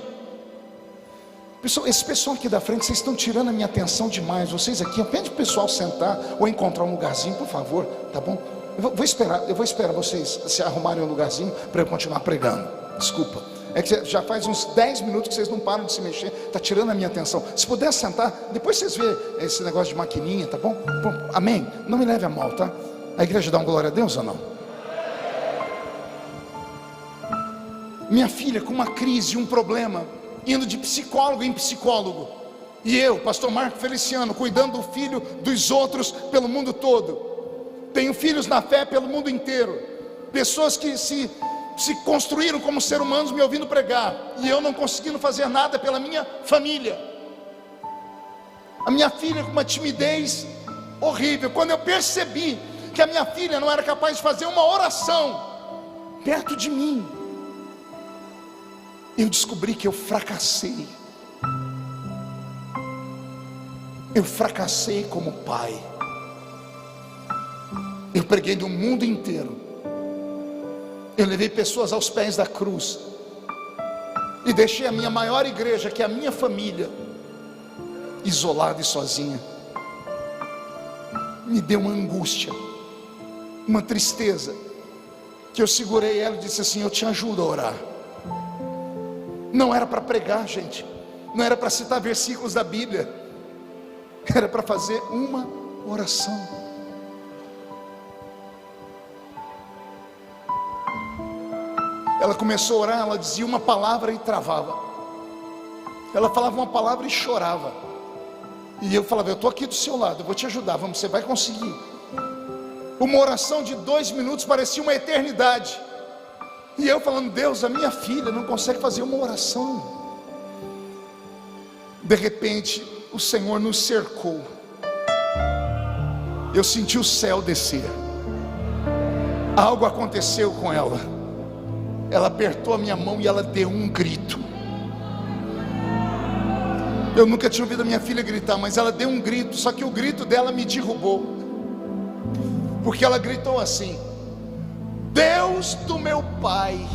Esse pessoal aqui da frente, vocês estão tirando a minha atenção demais. Vocês aqui, pede para o pessoal sentar ou encontrar um lugarzinho, por favor, tá bom? Eu vou esperar vocês se arrumarem um lugarzinho para eu continuar pregando. Desculpa, é que já faz uns 10 minutos que vocês não param de se mexer, está tirando a minha atenção. Se puder sentar, depois vocês vê esse negócio de maquininha, tá bom? Amém? Não me leve a mal, tá? A igreja dá um glória a Deus ou não? Minha filha com uma crise, um problema, indo de psicólogo em psicólogo. E eu, pastor Marco Feliciano, cuidando do filho dos outros pelo mundo todo. Tenho filhos na fé pelo mundo inteiro. Pessoas que se construíram como ser humanos me ouvindo pregar. E eu não conseguindo fazer nada pela minha família. A minha filha com uma timidez horrível. Quando eu percebi que a minha filha não era capaz de fazer uma oração perto de mim, eu descobri que eu fracassei. Eu fracassei como pai. Eu preguei no mundo inteiro. Eu levei pessoas aos pés da cruz. e deixei a minha maior igreja, que é a minha família, isolada e sozinha. Me deu uma angústia, uma tristeza, que eu segurei ela e disse assim: eu te ajudo a orar. Não era para pregar, gente, não era para citar versículos da Bíblia, era para fazer uma oração. Ela começou a orar, ela dizia uma palavra e travava, ela falava uma palavra e chorava, e eu falava: eu estou aqui do seu lado, eu vou te ajudar, vamos, você vai conseguir. Uma oração de 2 minutos parecia uma eternidade, e eu falando: Deus, a minha filha não consegue fazer uma oração. De repente o Senhor nos cercou, eu senti o céu descer, algo aconteceu com ela. Ela apertou a minha mão e ela deu um grito. Eu nunca tinha ouvido a minha filha gritar, mas ela deu um grito, só que o grito dela me derrubou, porque ela gritou assim: Deus do meu pai.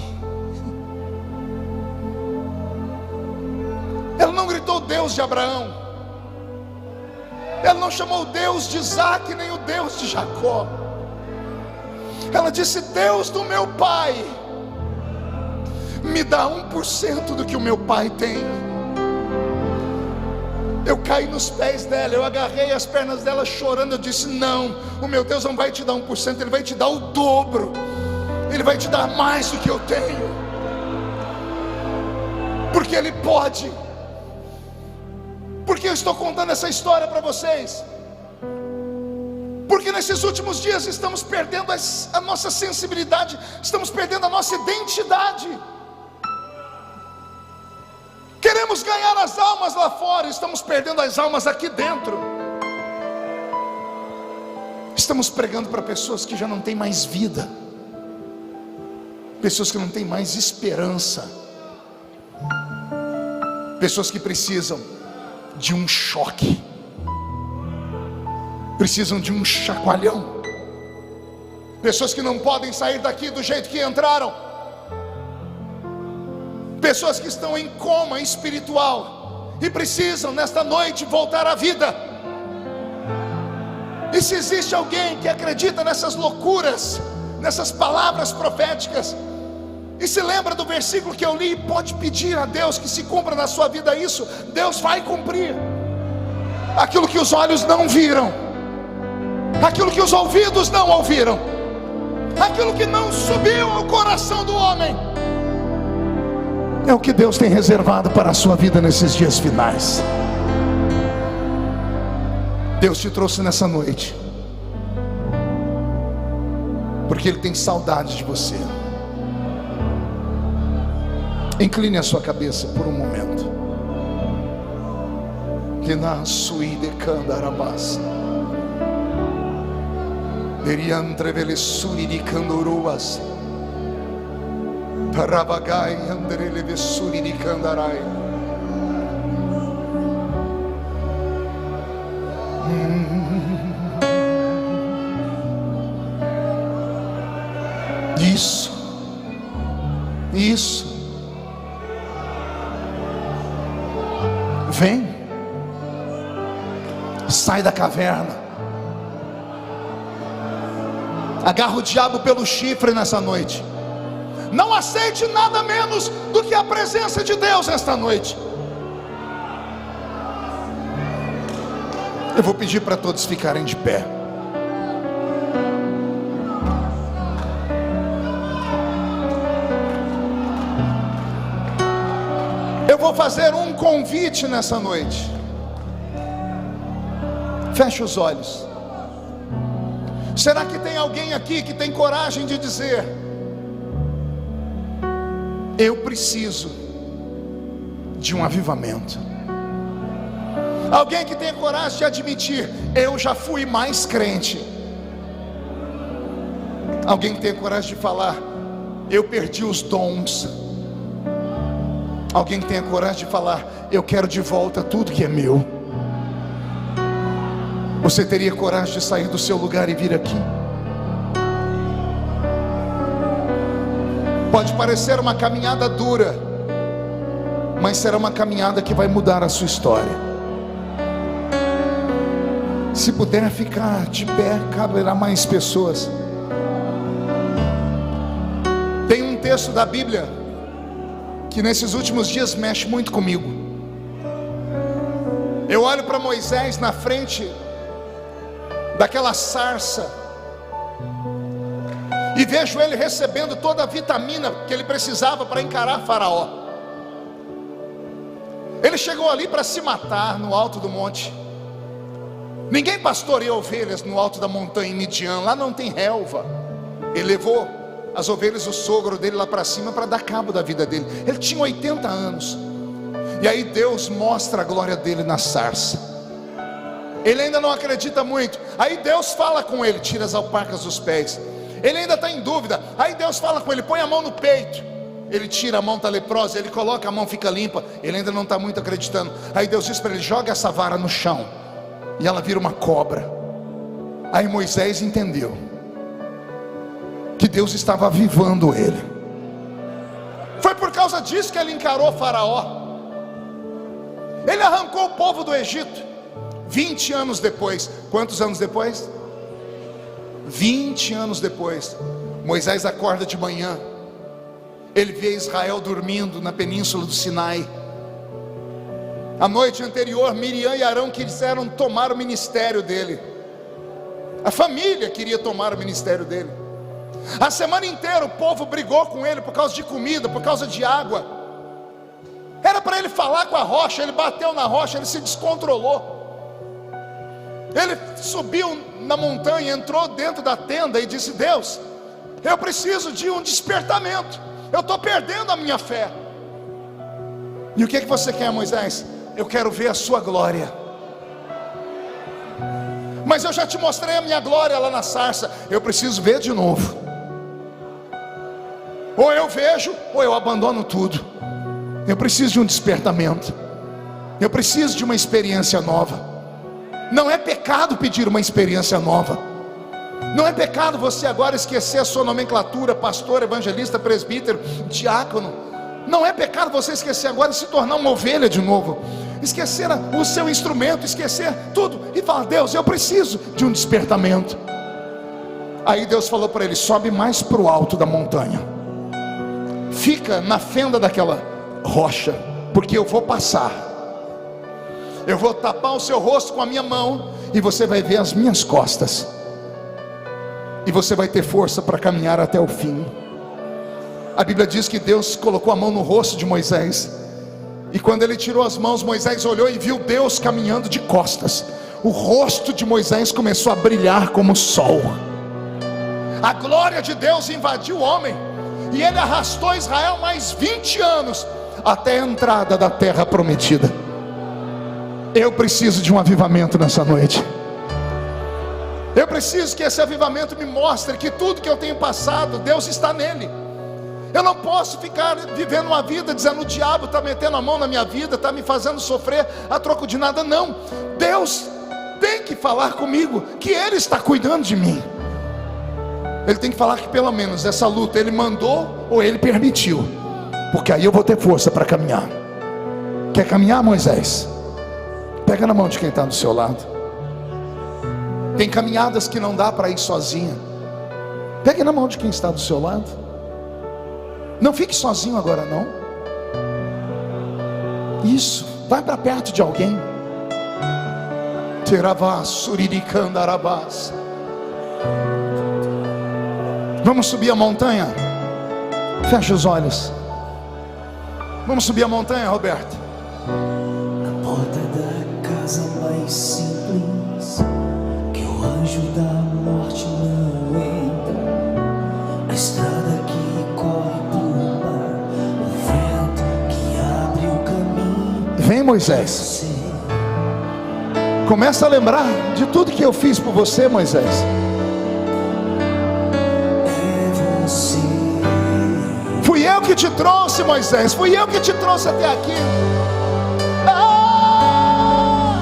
Ela não gritou Deus de Abraão, ela não chamou o Deus de Isaac, nem o Deus de Jacó. Ela disse: Deus do meu pai, me dá 1% do que o meu pai tem. Eu caí nos pés dela, eu agarrei as pernas dela chorando. Eu disse: não, o meu Deus não vai te dar 1%, Ele vai te dar o dobro, Ele vai te dar mais do que eu tenho, porque Ele pode. Por que eu estou contando essa história para vocês? Porque nesses últimos dias estamos perdendo a nossa sensibilidade, estamos perdendo a nossa identidade. Queremos ganhar as almas lá fora, estamos perdendo as almas aqui dentro. Estamos pregando para pessoas que já não têm mais vida, pessoas que não têm mais esperança, pessoas que precisam de um choque, precisam de um chacoalhão, pessoas que não podem sair daqui do jeito que entraram, pessoas que estão em coma espiritual e precisam nesta noite voltar à vida. E se existe alguém que acredita nessas loucuras, nessas palavras proféticas, e se lembra do versículo que eu li, pode pedir a Deus que se cumpra na sua vida isso, Deus vai cumprir. Aquilo que os olhos não viram, aquilo que os ouvidos não ouviram, aquilo que não subiu ao coração do homem, é o que Deus tem reservado para a sua vida nesses dias finais. Deus te trouxe nessa noite porque Ele tem saudade de você. Incline a sua cabeça por um momento. Que na sui de candarabas, eriantrevele suri de candoruas, parabagai andrele suri de candarai. Isso. Vem, sai da caverna, agarra o diabo pelo chifre nessa noite. Não aceite nada menos do que a presença de Deus nesta noite. Eu vou pedir para todos ficarem de pé. Eu vou fazer um convite nessa noite. Feche os olhos. Será que tem alguém aqui que tem coragem de dizer: eu preciso de um avivamento? Alguém que tenha coragem de admitir: eu já fui mais crente. Alguém que tenha coragem de falar: eu perdi os dons. Alguém que tenha coragem de falar: eu quero de volta tudo que é meu. Você teria coragem de sair do seu lugar e vir aqui? Pode parecer uma caminhada dura, mas será uma caminhada que vai mudar a sua história. Se puder ficar de pé, caberá mais pessoas. Tem um texto da Bíblia que nesses últimos dias mexe muito comigo. Eu olho para Moisés na frente daquela sarça e vejo ele recebendo toda a vitamina que ele precisava para encarar Faraó. Ele chegou ali para se matar no alto do monte. Ninguém pastoreia ovelhas no alto da montanha em Midian, lá não tem relva. Ele levou as ovelhas do sogro dele lá para cima para dar cabo da vida dele. Ele tinha 80 anos. E aí Deus mostra a glória dele na sarça. Ele ainda não acredita muito. Aí Deus fala com ele: tira as alpacas dos pés. Ele ainda está em dúvida. Aí Deus fala com ele: põe a mão no peito. Ele tira a mão, está leprosa. Ele coloca a mão, fica limpa. Ele ainda não está muito acreditando. Aí Deus diz para ele: joga essa vara no chão, e ela vira uma cobra. Aí Moisés entendeu que Deus estava avivando ele. Foi por causa disso que ele encarou Faraó. Ele arrancou o povo do Egito. 20 anos depois. Quantos anos depois? 20 anos depois. Moisés acorda de manhã. Ele vê Israel dormindo na península do Sinai. A noite anterior, Miriam e Arão quiseram tomar o ministério dele. A família queria tomar o ministério dele. A semana inteira o povo brigou com ele por causa de comida, por causa de água. Era para ele falar com a rocha, ele bateu na rocha, ele se descontrolou. Ele subiu na montanha, entrou dentro da tenda e disse: Deus, eu preciso de um despertamento. Eu estou perdendo a minha fé. E o que você quer, Moisés? Eu quero ver a sua glória. Mas eu já te mostrei a minha glória lá na sarça. Eu preciso ver de novo. Ou eu vejo, ou eu abandono tudo. Eu preciso de um despertamento. Eu preciso de uma experiência nova. Não é pecado pedir uma experiência nova. Não é pecado você agora esquecer a sua nomenclatura: pastor, evangelista, presbítero, diácono. Não é pecado você esquecer agora e se tornar uma ovelha de novo. Esquecer o seu instrumento, esquecer tudo e falar: Deus, eu preciso de um despertamento. Aí Deus falou para ele: sobe mais para o alto da montanha, fica na fenda daquela rocha, porque eu vou passar. Eu vou tapar o seu rosto com a minha mão, e você vai ver as minhas costas, e você vai ter força para caminhar até o fim. A Bíblia diz que Deus colocou a mão no rosto de Moisés, e quando ele tirou as mãos, Moisés olhou e viu Deus caminhando de costas. O rosto de Moisés começou a brilhar como o sol. A glória de Deus invadiu o homem, e ele arrastou Israel mais 20 anos até a entrada da terra prometida. Eu preciso de um avivamento nessa noite. Eu preciso que esse avivamento me mostre que tudo que eu tenho passado, Deus está nele. Eu não posso ficar vivendo uma vida dizendo: o diabo está metendo a mão na minha vida, está me fazendo sofrer a troco de nada. Não, Deus tem que falar comigo que Ele está cuidando de mim. Ele tem que falar que pelo menos essa luta Ele mandou ou Ele permitiu, porque aí eu vou ter força para caminhar. Quer caminhar, Moisés? Pega na mão de quem está do seu lado. Tem caminhadas que não dá para ir sozinha. Pegue na mão de quem está do seu lado. Não fique sozinho agora não. Isso, vai para perto de alguém. Vamos subir a montanha. Fecha os olhos. Vamos subir a montanha, Roberto. Na porta da casa mais simples, que o anjo da morte não entra. A estrada que corre pro mar, o vento que abre o caminho. Vem, Moisés. Começa a lembrar de tudo que eu fiz por você, Moisés. É você. Fui eu que te trouxe, Moisés. Fui eu que te trouxe até aqui. A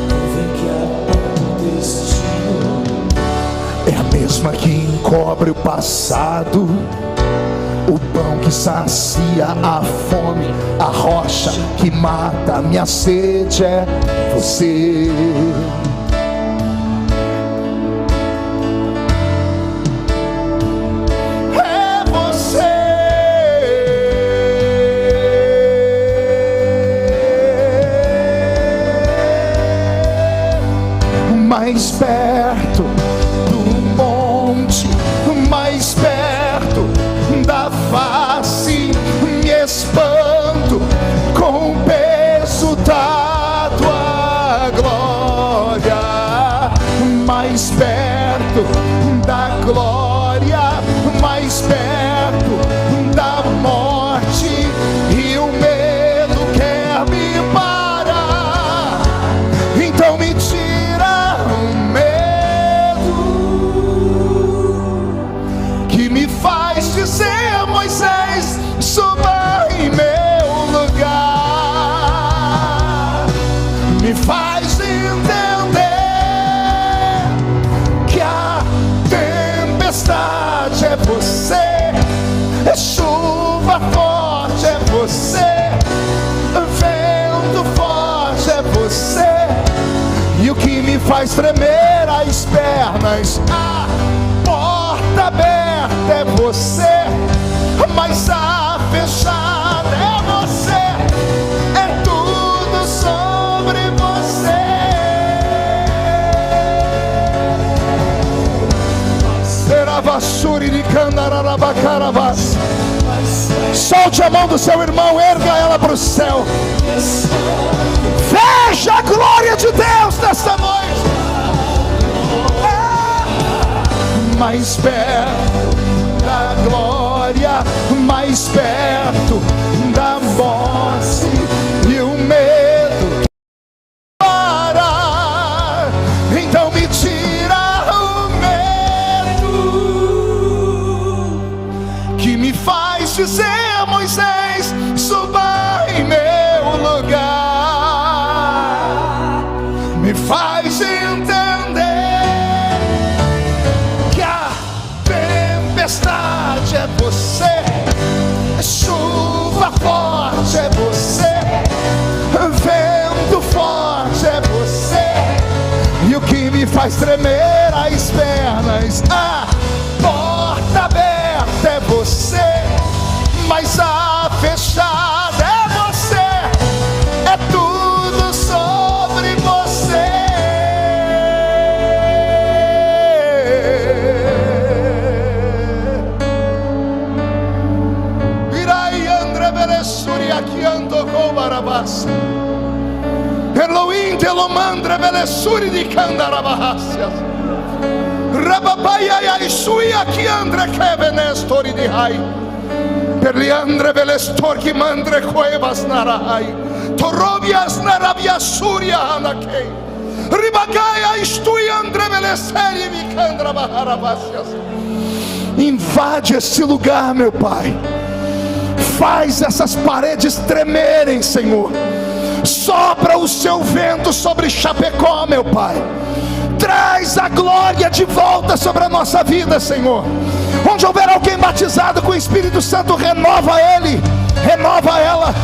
nuvem que aponta o destino É a mesma que encobre o passado. o pão que sacia a fome, a rocha que mata a minha sede é você. É você. Mais perto do monte, mais perto da face, me espanto com o peso da tua glória. Mais perto da glória, mais perto da morte, e o medo quer me parar. Então me tira o medo que me faz dizer: Moisés, suba em meu lugar. Me faz entender que a tempestade é você, é chuva forte é você, vento forte é você, e o que me faz tremer as pernas, a porta aberta é você, mas a fechada é você, é tudo sobre você. Seravassuri de Candararabacarabás. Solte a mão do seu irmão, erga ela para o céu. Veja a glória de Deus nesta noite. Mais perto da glória, mais perto da morte, e o medo parar. Então me tira o medo que me faz dizer: Moisés, suba em meu lugar. Me faz entender que a tempestade é você, é chuva forte é você, vento forte é você, e o que me faz tremer as pernas, a porta aberta é você, mas a fechada é você, é tudo sobre você. Virai André Belessuri aqui ando com Barabás. Elohim Telomandre Belessuri de Candarabahácias. Rababaia Yaisui aqui André Kebenestori de Rai. Perliandre Belestor que mandre cuevas narai. Torobias narabiasuria anakei. Ribagaia estui André Belesseri me Candrabaharabácias. Invade esse lugar, meu Pai. Faz essas paredes tremerem, Senhor. Sopra o seu vento sobre Chapecó, meu Pai. Traz a glória de volta sobre a nossa vida, Senhor. Onde houver alguém batizado com o Espírito Santo, renova ele, renova ela.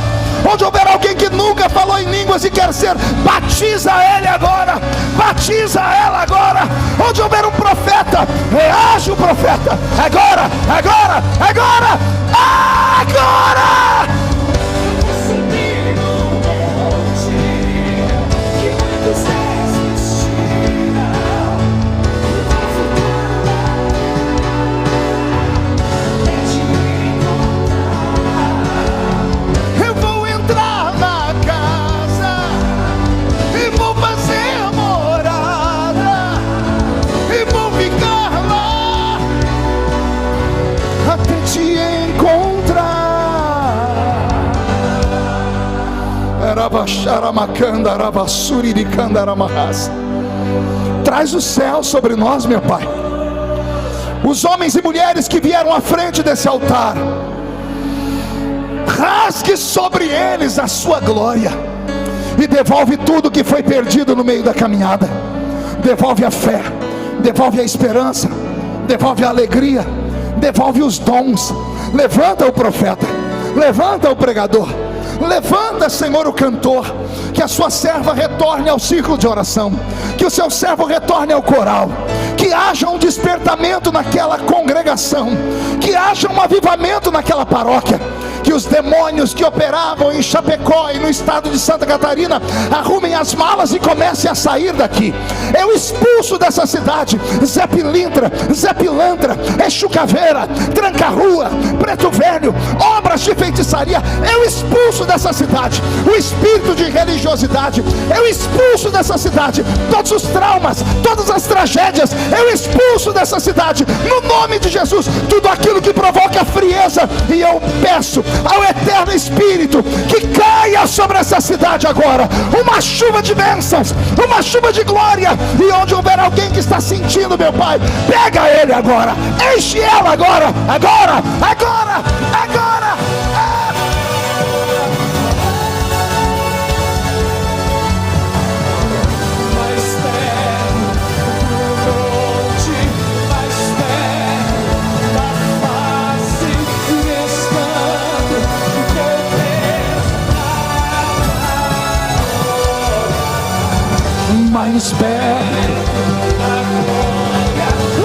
Onde houver alguém que nunca falou em línguas e quer ser, batiza ele agora, batiza ela agora. Onde houver um profeta, reage o profeta, agora, agora, agora, agora. Traz o céu sobre nós, meu Pai. Os homens e mulheres que vieram à frente desse altar, rasgue sobre eles a sua glória e devolve tudo que foi perdido no meio da caminhada. Devolve a fé, devolve a esperança, devolve a alegria, devolve os dons. Levanta o profeta, levanta o pregador, levanta, Senhor, o cantor. Que a sua serva retorne ao círculo de oração, que o seu servo retorne ao coral, que haja um despertamento naquela congregação, que haja um avivamento naquela paróquia, que os demônios que operavam em Chapecó e no estado de Santa Catarina arrumem as malas e comecem a sair daqui. Eu expulso dessa cidade Zé Pilintra, Zé Pilantra, Exu Caveira, Tranca-Rua, Preto Velho, obras de feitiçaria. Eu expulso dessa cidade o espírito de religiosidade. Eu expulso dessa cidade todos os traumas, todas as tragédias. Eu expulso dessa cidade, no nome de Jesus, tudo aquilo que provoca frieza. E eu peço ao Eterno Espírito que caia sobre essa cidade agora uma chuva de bênçãos, uma chuva de glória. E onde houver alguém que está sentindo, meu Pai, pega ele agora, enche ela agora, agora, agora, agora.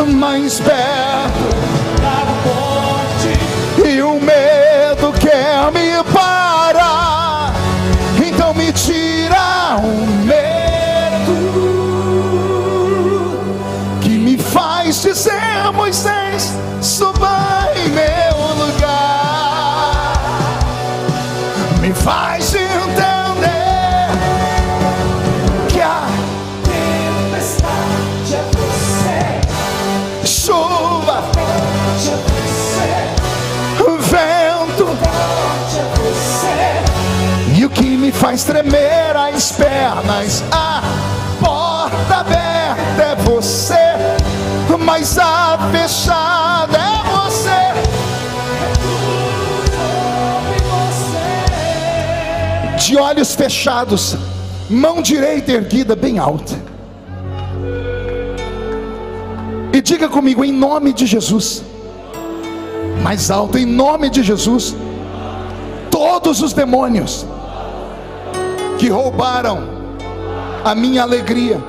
Mais perto, e o medo quer me parar, então me tira o medo que me faz dizer: Moisés, suba em meu lugar, me faz entender chuva, vento, e o que me faz tremer as pernas. A porta aberta é você, mas a fechada é você. De olhos fechados, mão direita erguida bem alta, e diga comigo: em nome de Jesus. Mais alto: em nome de Jesus. Todos os demônios que roubaram a minha alegria,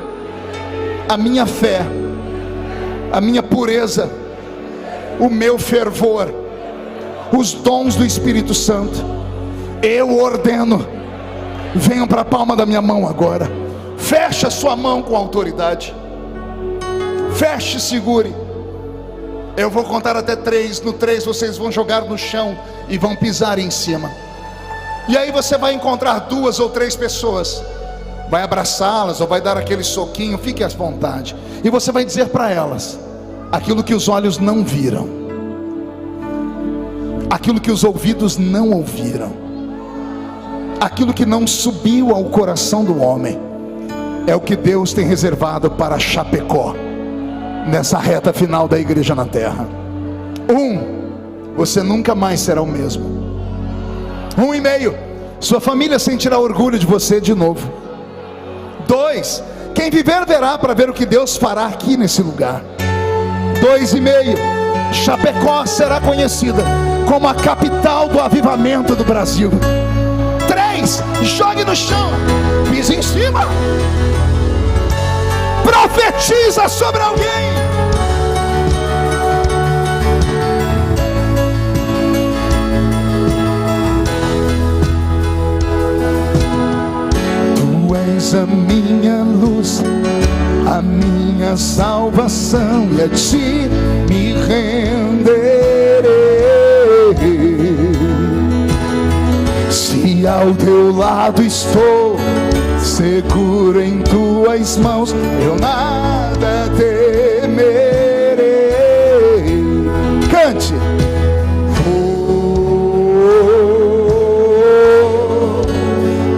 a minha fé, a minha pureza, o meu fervor, os dons do Espírito Santo, eu ordeno, venham para a palma da minha mão agora. Feche a sua mão com autoridade. Feche, segure. Eu vou contar até 3. No 3 vocês vão jogar no chão e vão pisar em cima. E aí você vai encontrar 2 ou 3 pessoas, vai abraçá-las ou vai dar aquele soquinho, fique à vontade. E você vai dizer para elas aquilo que os olhos não viram, aquilo que os ouvidos não ouviram, aquilo que não subiu ao coração do homem, é o que Deus tem reservado para Chapecó, nessa reta final da igreja na terra. 1, você nunca mais será o mesmo. 1,5, sua família sentirá orgulho de você de novo. 2, quem viver verá para ver o que Deus fará aqui nesse lugar. 2,5, Chapecó será conhecida como a capital do avivamento do Brasil. 3, jogue no chão, pise em cima, profetiza sobre alguém. Tu és a minha luz, a minha salvação, e a ti me renderei. Se ao teu lado estou, seguro em tuas mãos, eu nada temerei. Cante.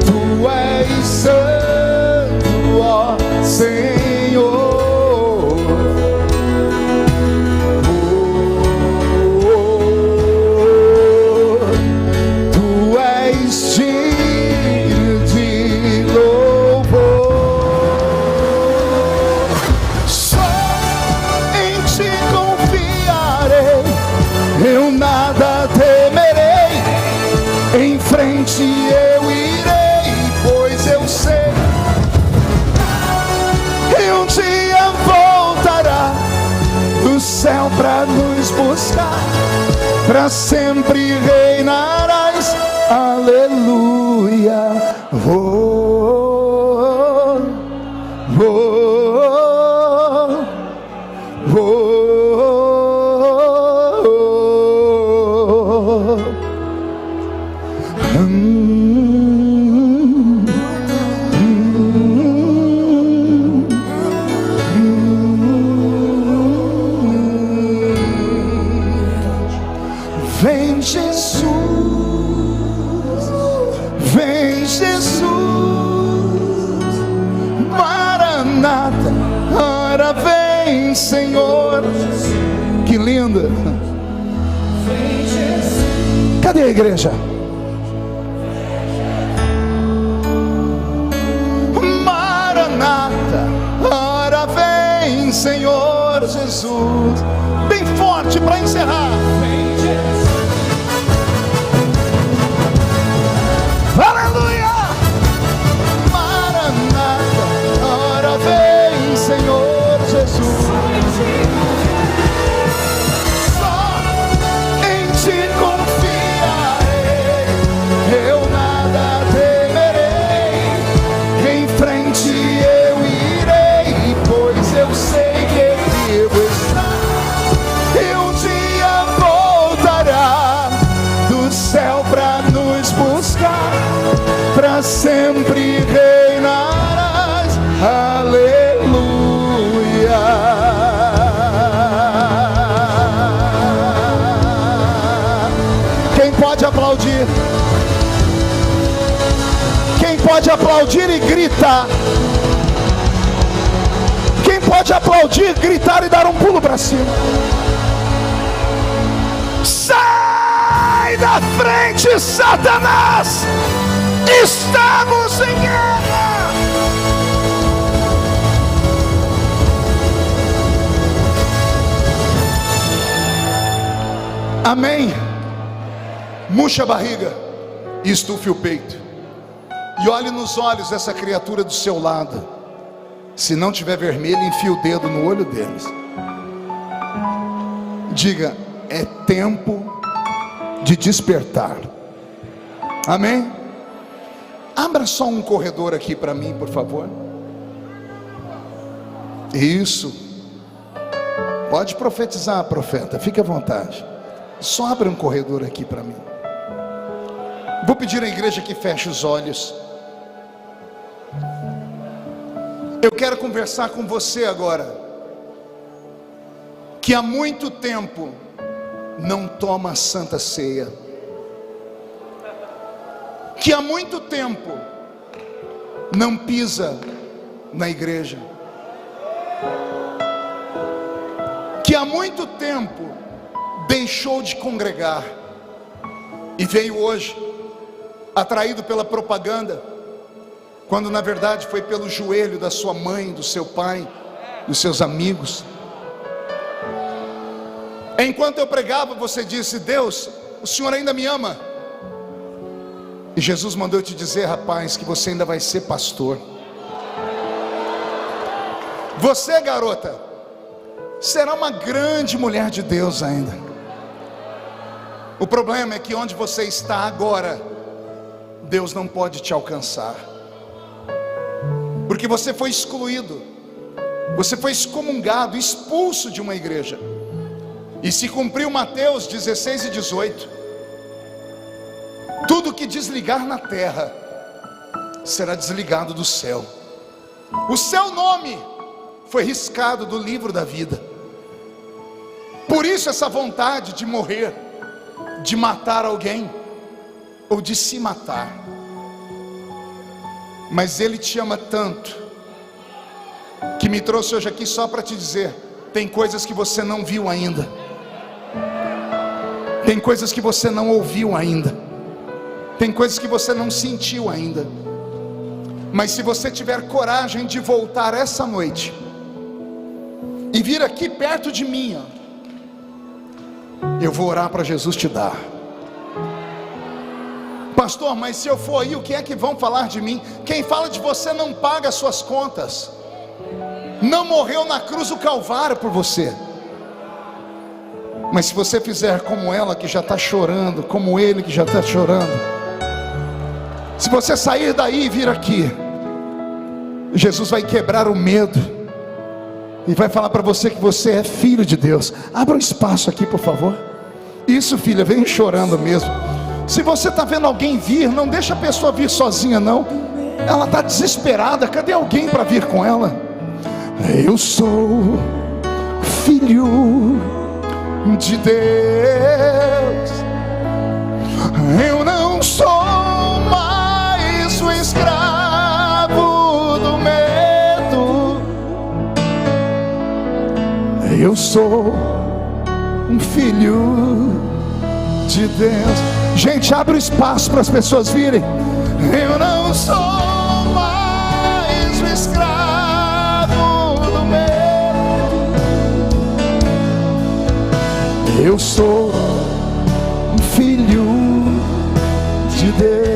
Tu és santo, ó Senhor. Tu és digno de louvor. frente eu irei, pois eu sei que um dia voltará do céu pra nos buscar, pra sempre reinarás, aleluia. Oh, oh, oh, oh. Vem Jesus, vem Jesus, Maranata, ora vem Senhor. Que linda! Cadê a igreja? Maranata, ora vem Senhor Jesus. Bem forte para encerrar. Vem Jesus. Aleluia! Maranata, ora vem Senhor Jesus. Só em ti confiarei, eu nada temerei. Em frente eu irei, pois eu sei que vivo está. E um dia voltará do céu pra nos buscar, pra sempre reinarás, aleluia. Quem pode aplaudir? Quem pode aplaudir e gritar? Quem pode aplaudir, gritar e dar um pulo para cima? Sai da frente, Satanás! Estamos em guerra! Amém? Murcha a barriga e estufe o peito. E olhe nos olhos dessa criatura do seu lado. Se não tiver vermelho, enfie o dedo no olho deles. Diga: é tempo de despertar. Amém? Abra só um corredor aqui para mim, por favor. Isso. Pode profetizar, profeta, fique à vontade. Só abra um corredor aqui para mim. Vou pedir à igreja que feche os olhos. Eu quero conversar com você agora, que há muito tempo não toma a Santa Ceia, que há muito tempo não pisa na igreja, que há muito tempo deixou de congregar e veio hoje atraído pela propaganda, quando na verdade foi pelo joelho da sua mãe, do seu pai, dos seus amigos. Enquanto eu pregava, você disse: Deus, o Senhor ainda me ama. E Jesus mandou te dizer, rapaz, que você ainda vai ser pastor. Você, garota, será uma grande mulher de Deus ainda. O problema é que onde você está agora, Deus não pode te alcançar, porque você foi excluído, você foi excomungado, expulso de uma igreja. E se cumpriu Mateus 16 e 18: tudo que desligar na terra será desligado do céu. O seu nome foi riscado do livro da vida. Por isso essa vontade de morrer, de matar alguém, ou de se matar. Mas Ele te ama tanto, que me trouxe hoje aqui só para te dizer: tem coisas que você não viu ainda, tem coisas que você não ouviu ainda, tem coisas que você não sentiu ainda. Mas se você tiver coragem de voltar essa noite e vir aqui perto de mim, eu vou orar para Jesus te dar. Pastor, mas se eu for aí, o que é que vão falar de mim? Quem fala de você não paga as suas contas, não morreu na cruz do Calvário por você. Mas se você fizer como ela que já está chorando, como ele que já está chorando, se você sair daí e vir aqui, Jesus vai quebrar o medo e vai falar para você que você é filho de Deus. Abra um espaço aqui, por favor. Isso, filha, vem chorando mesmo. Se você está vendo alguém vir, não deixa a pessoa vir sozinha não. Ela está desesperada, cadê alguém para vir com ela? Eu sou filho de Deus, eu não sou mais o escravo do medo, eu sou um filho de Deus. Gente, abre o espaço para as pessoas virem. Eu não sou mais o escravo do medo, eu sou um filho de Deus.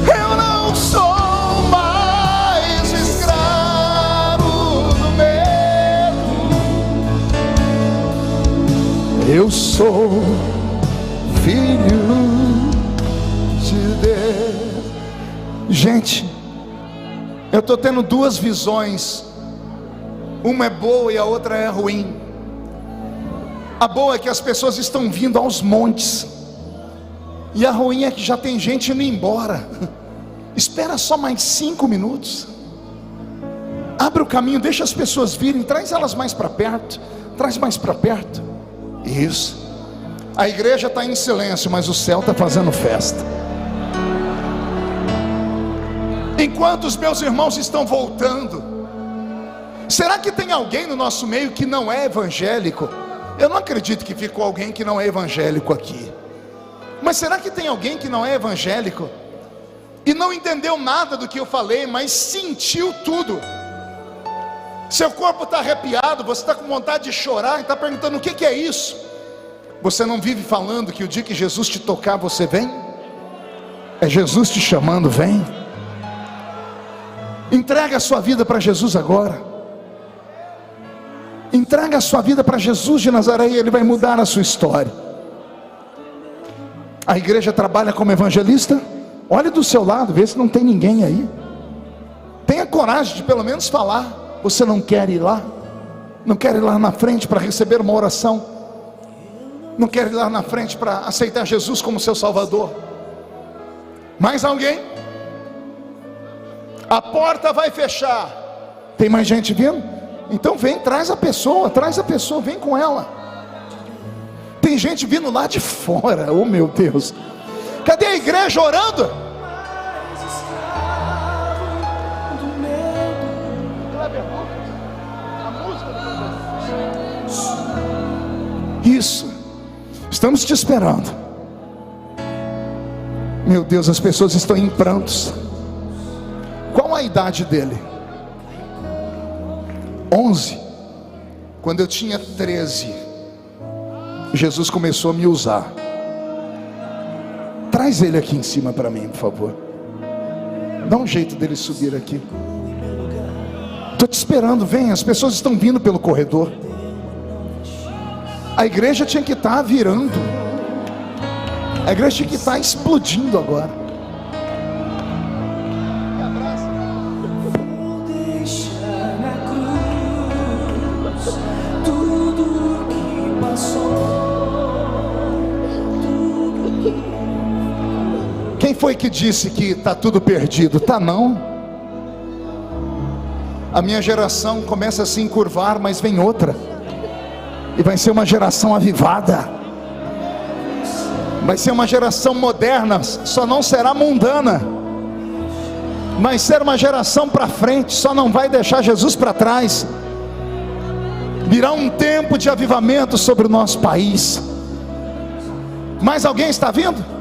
Eu não sou mais o escravo do medo, eu sou filho de Deus. Gente, eu estou tendo duas visões. Uma é boa e a outra é ruim. A boa é que as pessoas estão vindo aos montes, e a ruim é que já tem gente indo embora. Espera só mais 5 minutos. Abre o caminho, deixa as pessoas virem, traz elas mais para perto. Traz mais para perto. Isso. A igreja está em silêncio, mas o céu está fazendo festa. Enquanto os meus irmãos estão voltando, será que tem alguém no nosso meio que não é evangélico? Eu não acredito que ficou alguém que não é evangélico aqui. Mas será que tem alguém que não é evangélico e não entendeu nada do que eu falei, mas sentiu tudo? Seu corpo está arrepiado, você está com vontade de chorar e está perguntando: o que é isso? Você não vive falando que o dia que Jesus te tocar você vem? É Jesus te chamando, vem. Entrega a sua vida para Jesus agora. Entrega a sua vida para Jesus de Nazaré e Ele vai mudar a sua história. A igreja trabalha como evangelista. Olhe do seu lado, vê se não tem ninguém aí. Tenha coragem de pelo menos falar. Você não quer ir lá? Não quer ir lá na frente para receber uma oração? Não quer ir lá na frente para aceitar Jesus como seu Salvador? Mais alguém? A porta vai fechar. Tem mais gente vindo? Então vem, traz a pessoa, vem com ela. Tem gente vindo lá de fora, oh meu Deus. Cadê a igreja orando? Isso, estamos te esperando. Meu Deus, as pessoas estão em prantos. Qual a idade dele? 11. Quando eu tinha 13, Jesus começou a me usar. Traz ele aqui em cima para mim, por favor. Dá um jeito dele subir aqui. Estou te esperando, vem. As pessoas estão vindo pelo corredor. A igreja tinha que estar virando. A igreja tinha que estar explodindo agora. Quem foi que disse que está tudo perdido? Tá não. A minha geração começa a se encurvar, mas vem outra. E vai ser uma geração avivada. Vai ser uma geração moderna. Só não será mundana. Vai ser uma geração para frente. Só não vai deixar Jesus para trás. Virá um tempo de avivamento sobre o nosso país. Mais alguém está vindo?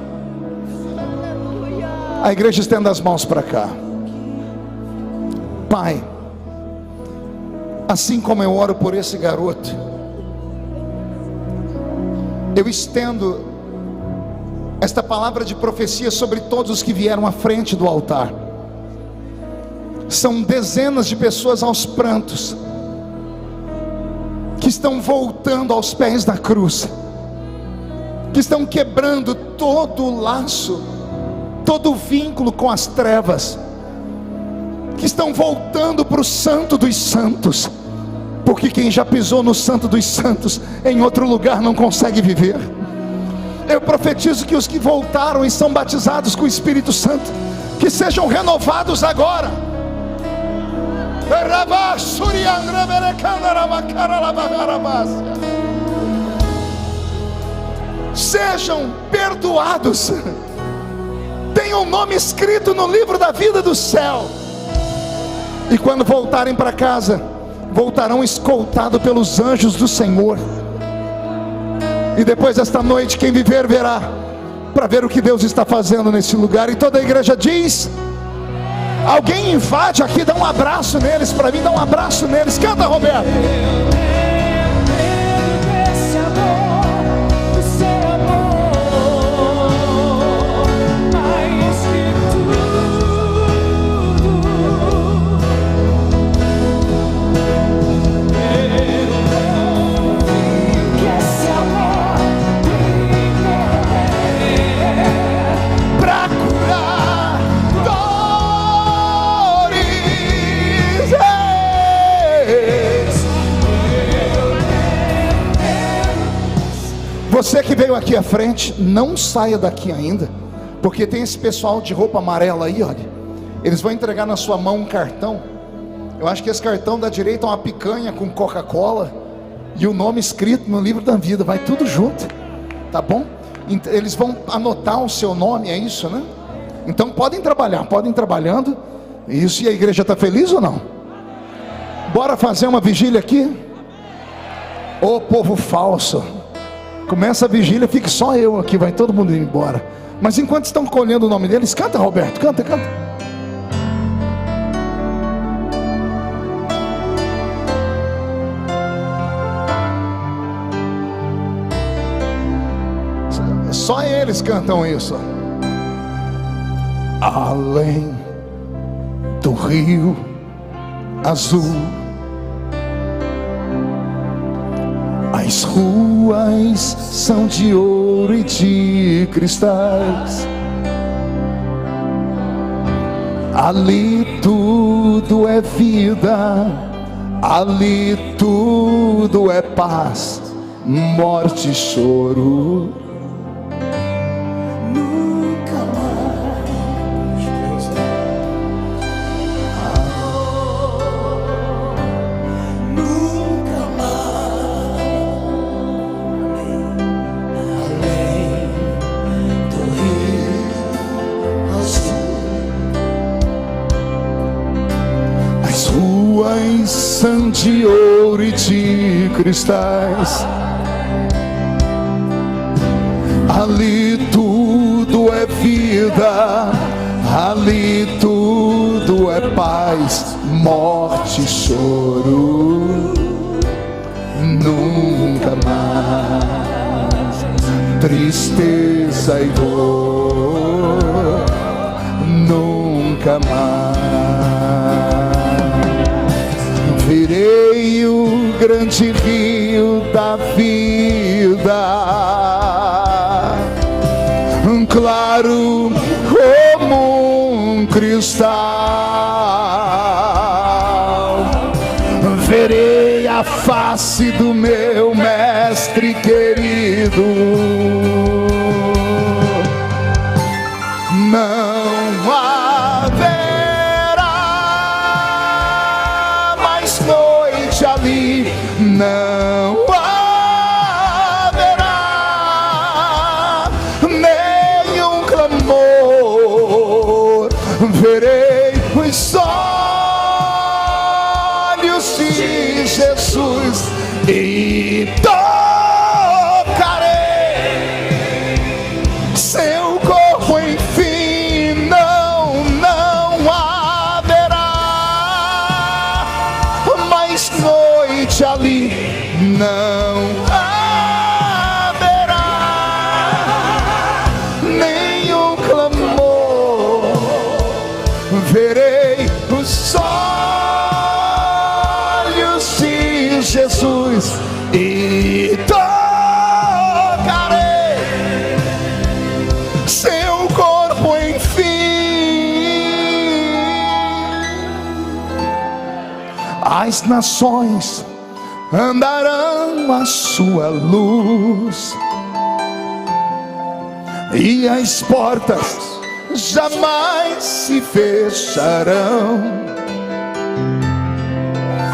A igreja estenda as mãos para cá. Pai, assim como eu oro por esse garoto, eu estendo esta palavra de profecia sobre todos os que vieram à frente do altar. São dezenas de pessoas aos prantos, que estão voltando aos pés da cruz, que estão quebrando todo o laço, todo o vínculo com as trevas, que estão voltando para o Santo dos Santos, porque quem já pisou no Santo dos Santos em outro lugar não consegue viver. Eu profetizo que os que voltaram e são batizados com o Espírito Santo, que sejam renovados agora. Sejam perdoados, tenham o nome escrito no livro da vida do céu, e quando voltarem para casa, voltarão escoltados pelos anjos do Senhor. E depois desta noite, quem viver verá, para ver o que Deus está fazendo nesse lugar. E toda a igreja diz: alguém invade aqui, dá um abraço neles para mim, dá um abraço neles. Canta, Roberto. Você que veio aqui à frente, não saia daqui ainda, porque tem esse pessoal de roupa amarela aí, olha. Eles vão entregar na sua mão um cartão. Eu acho que esse cartão da direita é uma picanha com Coca-Cola e o nome escrito no livro da vida, vai tudo junto, tá bom? Eles vão anotar o seu nome, é isso, né? Então podem trabalhar, podem ir trabalhando. Isso, e a igreja está feliz ou não? Bora fazer uma vigília aqui? Ô povo falso, começa a vigília, fique só eu aqui, vai todo mundo ir embora. Mas enquanto estão colhendo o nome deles, canta, Roberto, canta, canta. Só eles cantam isso. Além do rio azul, as ruas são de ouro e de cristais. Ali tudo é vida, ali tudo é paz, morte e choro. São de ouro e de cristais. Ali tudo é vida, ali tudo é paz, morte e choro. Nunca mais tristeza e dor, nunca mais. Virei o grande rio da vida, claro como um cristal. Verei a face do meu mestre querido. Não haverá mais noite ali, não haverá nenhum clamor. Verei os olhos de Jesus e tocarei seu corpo, enfim. Não haverá mais noite ali, não haverá as nações andarão à sua luz, e as portas jamais se fecharão.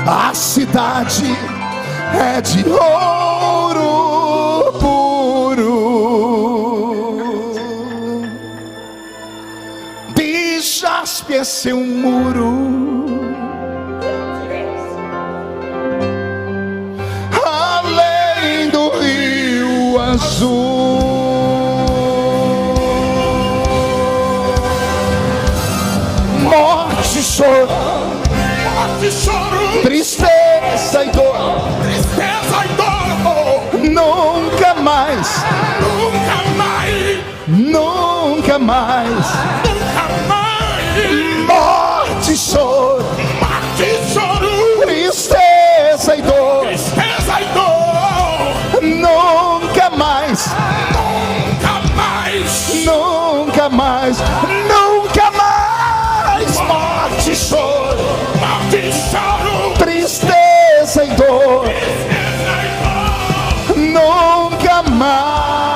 A cidade é de ouro puro, de jaspe é seu muro, além do rio azul. Morte e choro, tristeza e dor, nunca mais, nunca mais. Morte e choro, tristeza e dor, nunca mais, nunca mais, nunca mais. Morte e choro, tristeza e dor, nunca mais.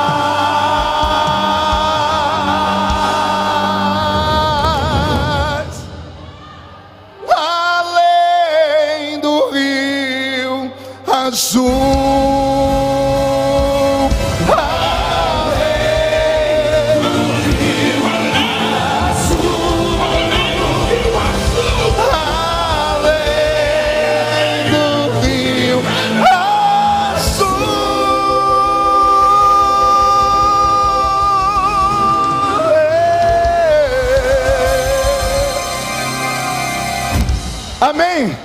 Além do rio azul. Amém?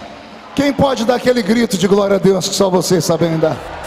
Quem pode dar aquele grito de glória a Deus que só vocês sabem dar?